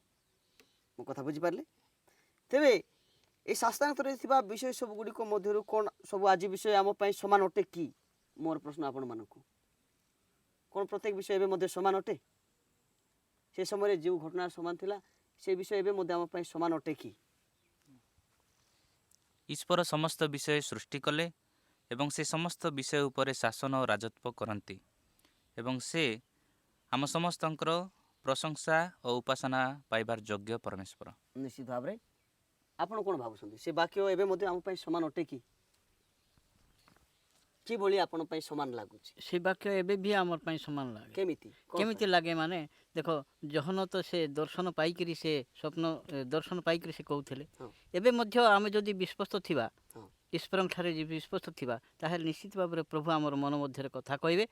ମୋ କଥା ବୁଝିପାରିଲେ? ତେବେ এই ଶାସ୍ତ୍ରାନ୍ତରରେ ଥିବା ବିଷୟ ସବୁ ଗୁଡ଼ିକ ମଧ୍ୟରୁ କ'ଣ ସବୁ ଆଜି ବିଷୟ ଆମ ପାଇଁ ସମାନ ଅଟେ କି? ମୋର ପ୍ରଶ୍ନ ଆପଣମାନଙ୍କୁ, କ'ଣ ପ୍ରତ୍ୟେକ ବିଷୟ ଏବେ ମଧ୍ୟ ସମାନ ଅଟେ? ସେ ସମୟରେ ଯେଉଁ ଘଟଣା ସମାନ ଥିଲା ସେ ବିଷୟ ଏବେ ମଧ୍ୟ ଆମ ପାଇଁ ସମାନ ଅଟେ କି? ଈଶ୍ୱର ସମସ୍ତ ବିଷୟ ସୃଷ୍ଟି କଲେ ଏବଂ ସେ ସମସ୍ତ ବିଷୟ ଉପରେ ଶାସନ ଓ ରାଜତ୍ୱ କରନ୍ତି ଏବଂ ସେ ଆମ ସମସ୍ତଙ୍କର ପ୍ରଶଂସା ଓ ଉପାସନା ପାଇବାର ଯୋଗ୍ୟ ପରମେଶ୍ୱର। ନିଶ୍ଚିତ ଭାବରେ ଆପଣ କ'ଣ ଭାବୁଛନ୍ତି, ସେ ବାକ୍ୟ ଏବେ ମଧ୍ୟ ଆମ ପାଇଁ ସମାନ ଅଟେ କି? କିଭଳି ଆପଣ ପାଇଁ ସମାନ ଲାଗୁଛି? ସେ ବାକ୍ୟ ଏବେ ବି ଆମର ପାଇଁ ସମାନ ଲାଗେ। କେମିତି କେମିତି ଲାଗେ ମାନେ ଦେଖ, ଜହନ ତ ସେ ଦର୍ଶନ ପାଇକିରି ସେ ସ୍ୱପ୍ନ ଦର୍ଶନ ପାଇକିରି ସେ କହୁଥିଲେ। ହଁ। ଏବେ ମଧ୍ୟ ଆମେ ଯଦି ବିଶ୍ୱସ୍ତ ଥିବା, ହଁ। ଈଶ୍ୱରଙ୍କ ଠାରେ ଯଦି ବିଶ୍ୱସ୍ତ ଥିବା, ତାହେଲେ ନିଶ୍ଚିତ ଭାବରେ ପ୍ରଭୁ ଆମର ମନ ମଧ୍ୟରେ କଥା କହିବେ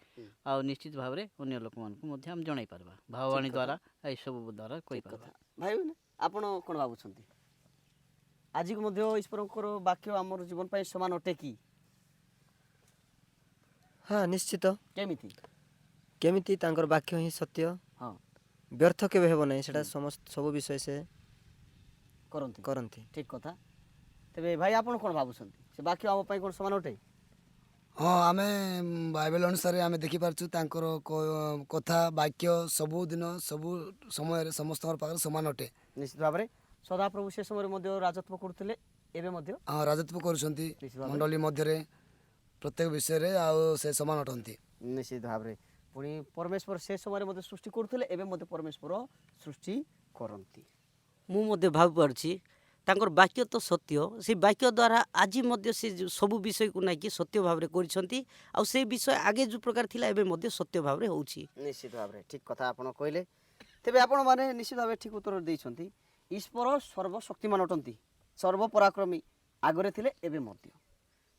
ଆଉ ନିଶ୍ଚିତ ଭାବରେ ଅନ୍ୟ ଲୋକମାନଙ୍କୁ ମଧ୍ୟ ଆମେ ଜଣାଇ ପାରିବା, ଭାବବାଣୀ ଦ୍ୱାରା ଏସବୁ ଦ୍ୱାରା କହିପାରିବା। ଭାଇ ଆପଣ କ'ଣ ଭାବୁଛନ୍ତି, ଆଜିକୁ ମଧ୍ୟ ଈଶ୍ୱରଙ୍କର ବାକ୍ୟ ଆମର ଜୀବନ ପାଇଁ ସମାନ ଅଟେ କି? ହଁ ନିଶ୍ଚିତ। କେମିତି? କେମିତି ତାଙ୍କର ବାକ୍ୟ ହିଁ ସତ୍ୟ, ହଁ ବ୍ୟର୍ଥ କେବେ ହେବ ନାହିଁ, ସେଟା ସବୁ ବିଷୟ ସେ କରନ୍ତି। ଠିକ୍ କଥା। ତେବେ ଭାଇ ଆପଣ କ'ଣ ଭାବୁଛନ୍ତି, ସେ ବାକ୍ୟ ଆମ ପାଇଁ କ'ଣ ସମାନ ଅଟେ? ହଁ, ଆମେ ବାଇବେଲ ଅନୁସାରେ ଆମେ ଦେଖିପାରୁଛୁ ତାଙ୍କର କଥା ବାକ୍ୟ ସବୁଦିନ ସବୁ ସମୟରେ ସମସ୍ତଙ୍କର ପାଖରେ ସମାନ ଅଟେ। ନିଶ୍ଚିତ ଭାବରେ ସଦାପ୍ରଭୁ ସେ ସମୟରେ ମଧ୍ୟ ରାଜତ୍ୱ କରୁଥିଲେ, ଏବେ ମଧ୍ୟ ହଁ ରାଜତ୍ୱ କରୁଛନ୍ତି ନିଶ୍ଚିତ ଭାବରେ। ମଣ୍ଡଳୀ ମଧ୍ୟରେ ପ୍ରତ୍ୟେକ ବିଷୟରେ ଆଉ ସେ ସମାନ ଅଟନ୍ତି। ନିଶ୍ଚିତ ଭାବରେ ପୁଣି ପରମେଶ୍ୱର ସେ ସମୟରେ ମଧ୍ୟ ସୃଷ୍ଟି କରୁଥିଲେ, ଏବେ ମଧ୍ୟ ପରମେଶ୍ୱର ସୃଷ୍ଟି କରନ୍ତି। ମୁଁ ମଧ୍ୟ ଭାବିପାରୁଛି ତାଙ୍କର ବାକ୍ୟ ତ ସତ୍ୟ, ସେ ବାକ୍ୟ ଦ୍ୱାରା ଆଜି ମଧ୍ୟ ସେ ସବୁ ବିଷୟକୁ ନେଇକି ସତ୍ୟ ଭାବରେ କରିଛନ୍ତି ଆଉ ସେ ବିଷୟ ଆଗେ ଯେଉଁ ପ୍ରକାର ଥିଲା ଏବେ ମଧ୍ୟ ସତ୍ୟ ଭାବରେ ହେଉଛି। ନିଶ୍ଚିତ ଭାବରେ ଠିକ୍ କଥା ଆପଣ କହିଲେ। ତେବେ ଆପଣମାନେ ନିଶ୍ଚିତ ଭାବରେ ଠିକ୍ ଉତ୍ତର ଦେଇଛନ୍ତି। ଈଶ୍ୱର ସର୍ବଶକ୍ତିମାନ ଅଟନ୍ତି, ସର୍ବପରାକ୍ରମୀ, ଆଗରେ ଥିଲେ ଏବେ ମଧ୍ୟ।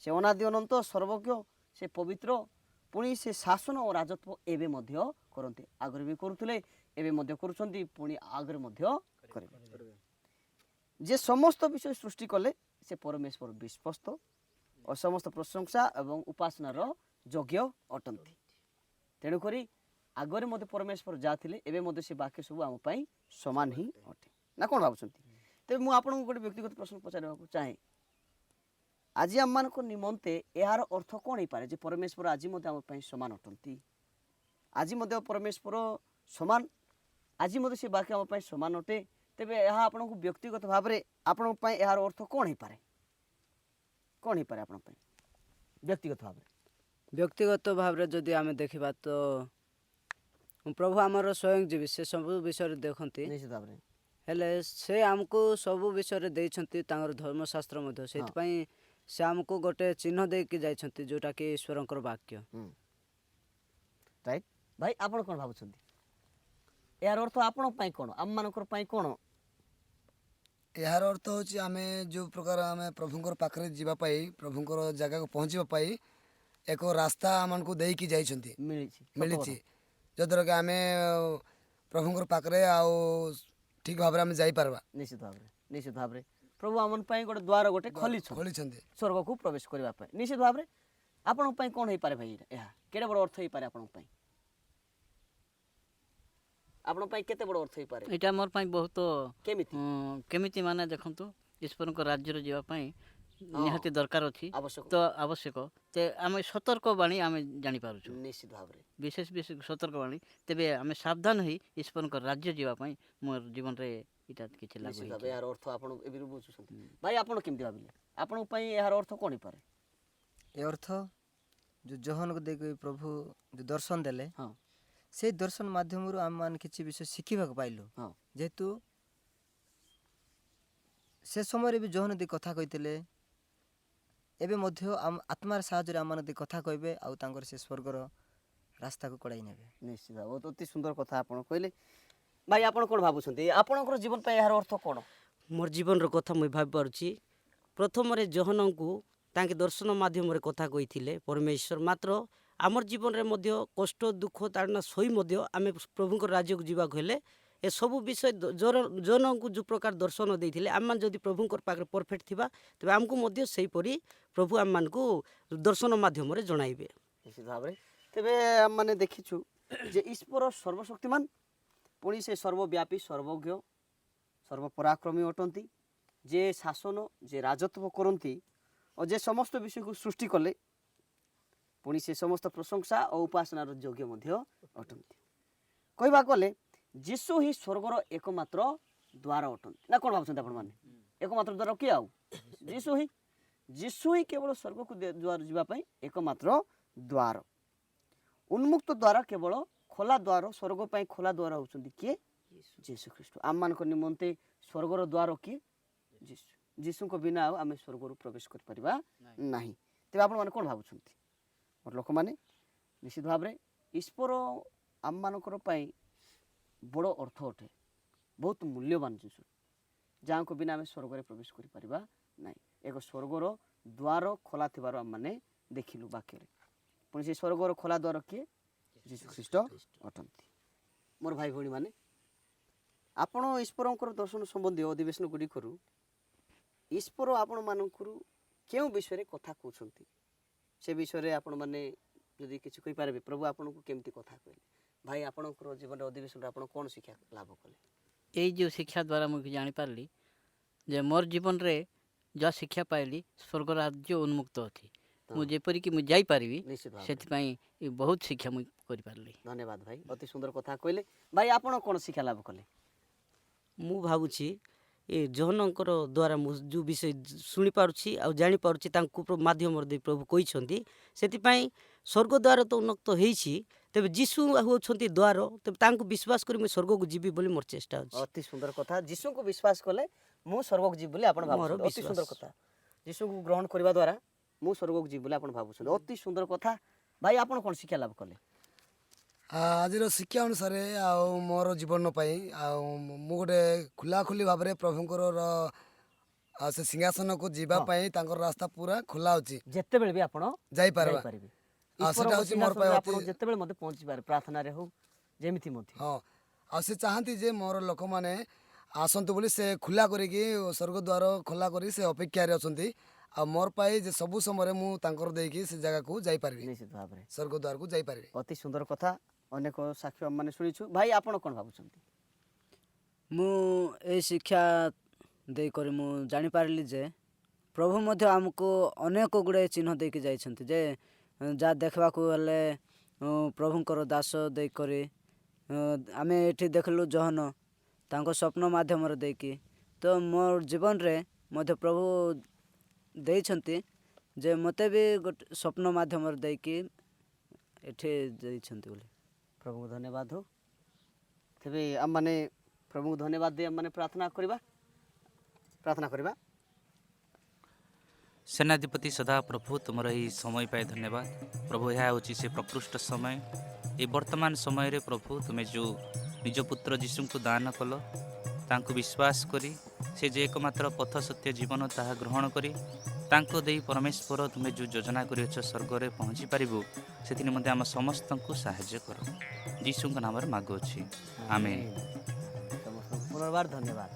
ସେ ଅନାଦି ଅନନ୍ତ, ସର୍ବଜ୍ଞ, ସେ ପବିତ୍ର, ପୁଣି ସେ ଶାସନ ଓ ରାଜତ୍ୱ ଏବେ ମଧ୍ୟ କରନ୍ତି। ଆଗରେ ବି କରୁଥିଲେ, ଏବେ ମଧ୍ୟ କରୁଛନ୍ତି, ପୁଣି ଆଗରେ ମଧ୍ୟ କରିବେ। ଯେ ସମସ୍ତ ବିଷୟ ସୃଷ୍ଟି କଲେ ସେ ପରମେଶ୍ୱର ବିଶ୍ୱସ୍ତ ଓ ସମସ୍ତ ପ୍ରଶଂସା ଏବଂ ଉପାସନାର ଯୋଗ୍ୟ ଅଟନ୍ତି। ତେଣୁକରି ଆଗରେ ମଧ୍ୟ ପରମେଶ୍ୱର ଯାହା ଥିଲେ ଏବେ ମଧ୍ୟ ସେ ବାକ୍ୟ ସବୁ ଆମ ପାଇଁ ସମାନ ହିଁ ଅଟେ, ନା କ'ଣ ଭାବୁଛନ୍ତି? ତେବେ ମୁଁ ଆପଣଙ୍କୁ ଗୋଟେ ବ୍ୟକ୍ତିଗତ ପ୍ରଶ୍ନ ପଚାରିବାକୁ ଚାହେଁ, ଆଜି ଆମମାନଙ୍କ ନିମନ୍ତେ ଏହାର ଅର୍ଥ କ'ଣ ହେଇପାରେ ଯେ ପରମେଶ୍ୱର ଆଜି ମଧ୍ୟ ଆମ ପାଇଁ ସମାନ ଅଟନ୍ତି? ଆଜି ମଧ୍ୟ ପରମେଶ୍ୱର ସମାନ, ଆଜି ମଧ୍ୟ ସେ ବାକ୍ୟ ଆମ ପାଇଁ ସମାନ ଅଟେ। ତେବେ ଏହା ଆପଣଙ୍କୁ ବ୍ୟକ୍ତିଗତ ଭାବରେ ଆପଣଙ୍କ ପାଇଁ ଏହାର ଅର୍ଥ କ'ଣ ହେଇପାରେ? କ'ଣ ହେଇପାରେ ଆପଣଙ୍କ ପାଇଁ ବ୍ୟକ୍ତିଗତ ଭାବରେ? ବ୍ୟକ୍ତିଗତ ଭାବରେ ଯଦି ଆମେ ଦେଖିବା ତ ପ୍ରଭୁ ଆମର ସ୍ୱୟଂଜୀବୀ, ସେ ସବୁ ବିଷୟରେ ଦେଖନ୍ତି। ନିଶ୍ଚିତ ଭାବରେ ହେଲେ ସେ ଆମକୁ ସବୁ ବିଷୟରେ ଦେଇଛନ୍ତି ତାଙ୍କର ଧର୍ମଶାସ୍ତ୍ର ମଧ୍ୟ, ସେଥିପାଇଁ ସେ ଆମକୁ ଗୋଟେ ଚିହ୍ନ ଦେଇକି ଯାଇଛନ୍ତି ଯେଉଁଟାକି ଈଶ୍ୱରଙ୍କର ବାକ୍ୟ। ରାଇଟ୍। ଭାଇ ଆପଣ କ'ଣ ଭାବୁଛନ୍ତି, ଏହାର ଅର୍ଥ ଆପଣଙ୍କ ପାଇଁ କ'ଣ, ଆମମାନଙ୍କର ପାଇଁ କ'ଣ? ଏହାର ଅର୍ଥ ହେଉଛି ଆମେ ଯେଉଁ ପ୍ରକାର ଆମେ ପ୍ରଭୁଙ୍କର ପାଖରେ ଯିବା ପାଇଁ, ପ୍ରଭୁଙ୍କର ଜାଗାକୁ ପହଞ୍ଚିବା ପାଇଁ ଏକ ରାସ୍ତା ଆମମାନଙ୍କୁ ଦେଇକି ଯାଇଛନ୍ତି, ମିଳିଛି, ଯଦ୍ୱାରା କି ଆମେ ପ୍ରଭୁଙ୍କର ପାଖରେ ଆଉ ଠିକ୍ ଭାବରେ ଆମେ ଯାଇପାରିବା। ନିଶ୍ଚିତ ଭାବରେ ପ୍ରଭୁ ଆମ ପାଇଁ ଗୋଟେ ଦ୍ୱାର ଗୋଟେ ଖୋଲିଛନ୍ତି ସ୍ୱର୍ଗକୁ ପ୍ରବେଶ କରିବା ପାଇଁ। ନିଶ୍ଚିତ ଭାବରେ ଆପଣଙ୍କ ପାଇଁ କ'ଣ ହେଇପାରେ ଭାଇ, ଏହା କେତେ ବଡ଼ ଅର୍ଥ ହେଇପାରେ ଆପଣଙ୍କ ପାଇଁ? ଆପଣଙ୍କ ପାଇଁ କେତେ ବଡ଼ ଅର୍ଥ ହେଇପାରେ ଏଇଟା ମୋର ପାଇଁ ବହୁତ କେମିତି ମାନେ ଦେଖନ୍ତୁ, ଈଶ୍ୱରଙ୍କ ରାଜ୍ୟରେ ଯିବା ପାଇଁ ନିହାତି ଦରକାର ଅଛି, ଆବଶ୍ୟକ। ଆମେ ସତର୍କ ବାଣୀ ଆମେ ଜାଣିପାରୁଛୁ, ନିଶ୍ଚିତ ଭାବରେ ବିଶେଷ ସତର୍କ ବାଣୀ। ତେବେ ଆମେ ସାବଧାନ ହୋଇ ଈଶ୍ୱରଙ୍କ ରାଜ୍ୟ ଯିବା ପାଇଁ ମୋର ଜୀବନରେ ଏଇଟା କିଛି ଲାଗୁ। ଏହାର ଅର୍ଥ ଆପଣ ଏବେ ବୁଝୁଛନ୍ତି। ଭାଇ ଆପଣ କେମିତି ଭାବିଲେ, ଆପଣଙ୍କ ପାଇଁ ଏହାର ଅର୍ଥ କ'ଣ ହେଇପାରେ? ଏ ଅର୍ଥ ଯେଉଁ ଜହନକୁ ଦେଇକି ପ୍ରଭୁ ଯେଉଁ ଦର୍ଶନ ଦେଲେ, ହଁ, ସେଇ ଦର୍ଶନ ମାଧ୍ୟମରୁ ଆମେମାନେ କିଛି ବିଷୟ ଶିଖିବାକୁ ପାଇଲୁ। ହଁ, ଯେହେତୁ ସେ ସମୟରେ ବି ଜହନ ଦେଇ କଥା କହିଥିଲେ, ଏବେ ମଧ୍ୟ ଆତ୍ମାର ସାହାଯ୍ୟରେ ଆମମାନେ ଦେଇ କଥା କହିବେ ଆଉ ତାଙ୍କର ସେ ସ୍ୱର୍ଗର ରାସ୍ତାକୁ କଢ଼ାଇ ନେବେ। ନିଶ୍ଚିତ ବହୁତ ଅତି ସୁନ୍ଦର କଥା ଆପଣ କହିଲେ। ଭାଇ ଆପଣ କ'ଣ ଭାବୁଛନ୍ତି, ଆପଣଙ୍କର ଜୀବନ ପାଇଁ ଏହାର ଅର୍ଥ କ'ଣ? ମୋର ଜୀବନର କଥା ମୁଁ ଭାବିପାରୁଛି, ପ୍ରଥମରେ ଜହନଙ୍କୁ ତାଙ୍କେ ଦର୍ଶନ ମାଧ୍ୟମରେ କଥା କହିଥିଲେ ପରମେଶ୍ୱର, ମାତ୍ର ଆମର ଜୀବନରେ ମଧ୍ୟ କଷ୍ଟ ଦୁଃଖ ତାଡ଼ନା ସହି ମଧ୍ୟ ଆମେ ପ୍ରଭୁଙ୍କର ରାଜ୍ୟକୁ ଯିବାକୁ ହେଲେ ଏସବୁ ବିଷୟ ଜନଙ୍କୁ ଯେଉଁ ପ୍ରକାର ଦର୍ଶନ ଦେଇଥିଲେ, ଆମମାନେ ଯଦି ପ୍ରଭୁଙ୍କର ପାଖରେ ପରଫେକ୍ଟ ଥିବା ତେବେ ଆମକୁ ମଧ୍ୟ ସେହିପରି ପ୍ରଭୁ ଆମମାନଙ୍କୁ ଦର୍ଶନ ମାଧ୍ୟମରେ ଜଣାଇବେ। ନିଶ୍ଚିତ ଭାବରେ। ତେବେ ଆମମାନେ ଦେଖିଛୁ ଯେ ଈଶ୍ୱର ସର୍ବଶକ୍ତିମାନ, ପୁଣି ସେ ସର୍ବବ୍ୟାପୀ, ସର୍ବଜ୍ଞ, ସର୍ବପରାକ୍ରମୀ ଅଟନ୍ତି, ଯେ ଶାସନ ଯେ ରାଜତ୍ୱ କରନ୍ତି ଓ ଯେ ସମସ୍ତ ବିଷୟକୁ ସୃଷ୍ଟି କଲେ, ପୁଣି ସେ ସମସ୍ତ ପ୍ରଶଂସା ଓ ଉପାସନାର ଯୋଗ୍ୟ ମଧ୍ୟ ଅଟନ୍ତି। କହିବାକୁ ଗଲେ ଯୀଶୁ ହିଁ ସ୍ୱର୍ଗର ଏକମାତ୍ର ଦ୍ୱାର ଅଟନ୍ତି। ନା କ'ଣ ଭାବୁଛନ୍ତି ଆପଣମାନେ? ଏକମାତ୍ର ଦ୍ୱାର କିଏ? ଆଉ ଯୀଶୁ ହିଁ। ଯୀଶୁ ହିଁ କେବଳ ସ୍ୱର୍ଗକୁ ଯିବା ପାଇଁ ଏକମାତ୍ର ଦ୍ୱାର। ଉନ୍ମୁକ୍ତ ଦ୍ୱାର କେବଳ ଖୋଲା ଦ୍ୱାର, ସ୍ୱର୍ଗ ପାଇଁ ଖୋଲା ଦ୍ୱାର ହେଉଛନ୍ତି କିଏ? ଯୀଶୁ ଖ୍ରୀଷ୍ଟ। ଆମମାନଙ୍କ ନିମନ୍ତେ ସ୍ୱର୍ଗର ଦ୍ୱାର କିଏ? ଯୀଶୁ। ଯୀଶୁଙ୍କ ବିନା ଆଉ ଆମେ ସ୍ୱର୍ଗରୁ ପ୍ରବେଶ କରିପାରିବା ନାହିଁ। ତେବେ ଆପଣମାନେ କ'ଣ ଭାବୁଛନ୍ତି? ମୋର ଲୋକମାନେ ନିଶ୍ଚିତ ଭାବରେ ଈଶ୍ୱର ଆମମାନଙ୍କର ପାଇଁ ବଡ଼ ଅର୍ଥ ଅଟେ, ବହୁତ ମୂଲ୍ୟବାନ ଜିନିଷ, ଯାହାଙ୍କ ବିନା ଆମେ ସ୍ୱର୍ଗରେ ପ୍ରବେଶ କରିପାରିବା ନାହିଁ। ଏକ ସ୍ୱର୍ଗର ଦ୍ୱାର ଖୋଲା ଥିବାର ଆମମାନେ ଦେଖିଲୁ ବାକ୍ୟରେ। ପୁଣି ସେ ସ୍ୱର୍ଗର ଖୋଲା ଦ୍ୱାର କିଏ? ଯୀଶୁ ଖ୍ରୀଷ୍ଟ ଅଟନ୍ତି। ମୋର ଭାଇ ଭଉଣୀମାନେ, ଆପଣ ଈଶ୍ୱରଙ୍କର ଦର୍ଶନ ସମ୍ବନ୍ଧୀୟ ଅଧିବେଶନ ଗୁଡ଼ିକରୁ ଈଶ୍ୱର ଆପଣମାନଙ୍କର କେଉଁ ବିଷୟରେ କଥା କହୁଛନ୍ତି ସେ ବିଷୟରେ ଆପଣମାନେ ଯଦି କିଛି କହିପାରିବେ, ପ୍ରଭୁ ଆପଣଙ୍କୁ କେମିତି କଥା କହିଲେ? ଭାଇ, ଆପଣଙ୍କର ଜୀବନରେ ଅଧିବେଶନରେ ଆପଣ କ'ଣ ଶିକ୍ଷା ଲାଭ କଲେ? ଏଇ ଯେଉଁ ଶିକ୍ଷା ଦ୍ୱାରା ମୁଁ ଜାଣିପାରିଲି ଯେ ମୋର ଜୀବନରେ ଯାହା ଶିକ୍ଷା ପାଇଲି, ସ୍ୱର୍ଗ ରାଜ୍ୟ ଉନ୍ମୁକ୍ତ ଅଛି। ମୁଁ ଯେପରିକି ମୁଁ ଯାଇପାରିବି, ନିଶ୍ଚିତ ଭାବରେ। ସେଥିପାଇଁ ବହୁତ ଶିକ୍ଷା ମୁଁ କରିପାରିଲି। ଧନ୍ୟବାଦ ଭାଇ, ଅତି ସୁନ୍ଦର କଥା କହିଲେ। ଭାଇ, ଆପଣ କ'ଣ ଶିକ୍ଷା ଲାଭ କଲେ? ମୁଁ ଭାବୁଛି ଏ ଜହନଙ୍କର ଦ୍ୱାରା ମୁଁ ଯେଉଁ ବିଷୟ ଶୁଣିପାରୁଛି ଆଉ ଜାଣିପାରୁଛି, ତାଙ୍କୁ ମାଧ୍ୟମରେ ଦେଇ ପ୍ରଭୁ କହିଛନ୍ତି, ସେଥିପାଇଁ ସ୍ୱର୍ଗ ଦ୍ୱାର ତ ଉନ୍ମୁକ୍ତ ହେଇଛି, ତେବେ ଯୀଶୁ ହେଉଛନ୍ତି ଦ୍ୱାର, ତେବେ ତାଙ୍କୁ ବିଶ୍ୱାସ କରି ମୁଁ ସ୍ୱର୍ଗକୁ ଯିବି ବୋଲି ମୋର ଚେଷ୍ଟା ଅଛି। ଅତି ସୁନ୍ଦର କଥା। ଯୀଶୁଙ୍କୁ ବିଶ୍ୱାସ କଲେ ମୁଁ ସ୍ୱର୍ଗକୁ ଯିବି ବୋଲି ଆପଣ ଭାବୁଛନ୍ତି। ଅତି ସୁନ୍ଦର କଥା। ଯୀଶୁଙ୍କୁ ଗ୍ରହଣ କରିବା ଦ୍ୱାରା ମୁଁ ସ୍ୱର୍ଗକୁ ଯିବି ବୋଲି ଆପଣ ଭାବୁଛନ୍ତି। ଅତି ସୁନ୍ଦର କଥା। ଭାଇ, ଆପଣ କ'ଣ ଶିକ୍ଷା ଲାଭ କଲେ? ଆଜିର ଶିକ୍ଷା ଅନୁସାରେ ଆଉ ମୋର ଜୀବନ ପାଇଁ ଆଉ ମୁଁ ଗୋଟେ ଖୋଲାଖୋଲି ଭାବରେ ପ୍ରଭୁଙ୍କର ସେ ସିଂହାସନକୁ ଯିବା ପାଇଁ ତାଙ୍କର ରାସ୍ତା ପୁରା ଖୋଲା ଅଛି, ଯେତେବେଳେ ବି ଆପଣ ଯାଇପାରିବା। ଯାଇପାରିବେ। ଆଉ ସେଟା ହେଉଛି ମୋର ପାଇଁ ଆପଣ ଯେତେବେଳେ ମଧ୍ୟ ପହଞ୍ଚିପାରେ, ପ୍ରାର୍ଥନାରେ ହଉ, ଯେମିତି ମଧ୍ୟ। ହଁ, ଆଉ ସେ ଚାହାନ୍ତି ଯେ ମୋର ଲୋକମାନେ ଆସନ୍ତୁ ବୋଲି ସେ ଖୋଲା କରିକି ସ୍ୱର୍ଗ ଦ୍ୱାର ଖୋଲା କରି ସେ ଅପେକ୍ଷାରେ ଅଛନ୍ତି। ଆଉ ମୋର ପାଇଁ ଯେ ସବୁ ସମୟରେ ମୁଁ ତାଙ୍କର ଦେଇକି ସେ ଜାଗାକୁ ଯାଇପାରିବି, ନିଶ୍ଚିତ ଭାବରେ ସ୍ୱର୍ଗ ଦ୍ୱାରକୁ ଯାଇପାରିବି। ଅତି ସୁନ୍ଦର କଥା। ଅନେକ ସାକ୍ଷ୍ୟ ଆମମାନେ ଶୁଣିଛୁ। ଭାଇ, ଆପଣ କ'ଣ ଭାବୁଛନ୍ତି? ମୁଁ ଏଇ ଶିକ୍ଷା ଦେଇକରି ମୁଁ ଜାଣିପାରିଲି ଯେ ପ୍ରଭୁ ମଧ୍ୟ ଆମକୁ ଅନେକ ଗୁଡ଼ିଏ ଚିହ୍ନ ଦେଇକି ଯାଇଛନ୍ତି, ଯେ ଯାହା ଦେଖିବାକୁ ହେଲେ ପ୍ରଭୁଙ୍କର ଦାସ ଦେଇକରି ଆମେ ଏଠି ଦେଖିଲୁ ଜହନ ତାଙ୍କ ସ୍ୱପ୍ନ ମାଧ୍ୟମରେ ଦେଇକି, ତ ମୋର ଜୀବନରେ ମଧ୍ୟ ପ୍ରଭୁ ଦେଇଛନ୍ତି ଯେ ମୋତେ ବି ଗୋଟେ ସ୍ୱପ୍ନ ମାଧ୍ୟମରେ ଦେଇକି ଏଠି ଦେଇଛନ୍ତି ବୋଲି। ପ୍ରଭୁଙ୍କୁ ଧନ୍ୟବାଦ ହଉ। ତେବେ ଆମମାନେ ପ୍ରଭୁଙ୍କୁ ଧନ୍ୟବାଦ ଦେଇ ଆମମାନେ ପ୍ରାର୍ଥନା କରିବା। ସେନାଧିପତି ସଦାପ୍ରଭୁ, ତୁମର ଏହି ସମୟ ପାଇଁ ଧନ୍ୟବାଦ ପ୍ରଭୁ। ଏହା ହେଉଛି ସେ ପ୍ରକୃଷ୍ଟ ସମୟ। ଏ ବର୍ତ୍ତମାନ ସମୟରେ ପ୍ରଭୁ, ତୁମେ ଯେଉଁ ନିଜ ପୁତ୍ର ଯୀଶୁଙ୍କୁ ଦାନ କଲ, ତାଙ୍କୁ ବିଶ୍ୱାସ କରି ସେ ଯେ ଏକମାତ୍ର ପଥ ସତ୍ୟ ଜୀବନ ତାହା ଗ୍ରହଣ କରି ତାଙ୍କୁ ଦେଇ ପରମେଶ୍ୱର ତୁମେ ଯେଉଁ ଯୋଜନା କରିଅଛ ସ୍ୱର୍ଗରେ ପହଞ୍ଚି ପାରିବୁ, ସେଥି ନିମନ୍ତେ ଆମ ସମସ୍ତଙ୍କୁ ସାହାଯ୍ୟ କର। ଯୀଶୁଙ୍କ ନାମରେ ମାଗୁଅଛି, ଆମେନ୍। ସମସ୍ତଙ୍କୁ ପୁନର୍ବାର ଧନ୍ୟବାଦ।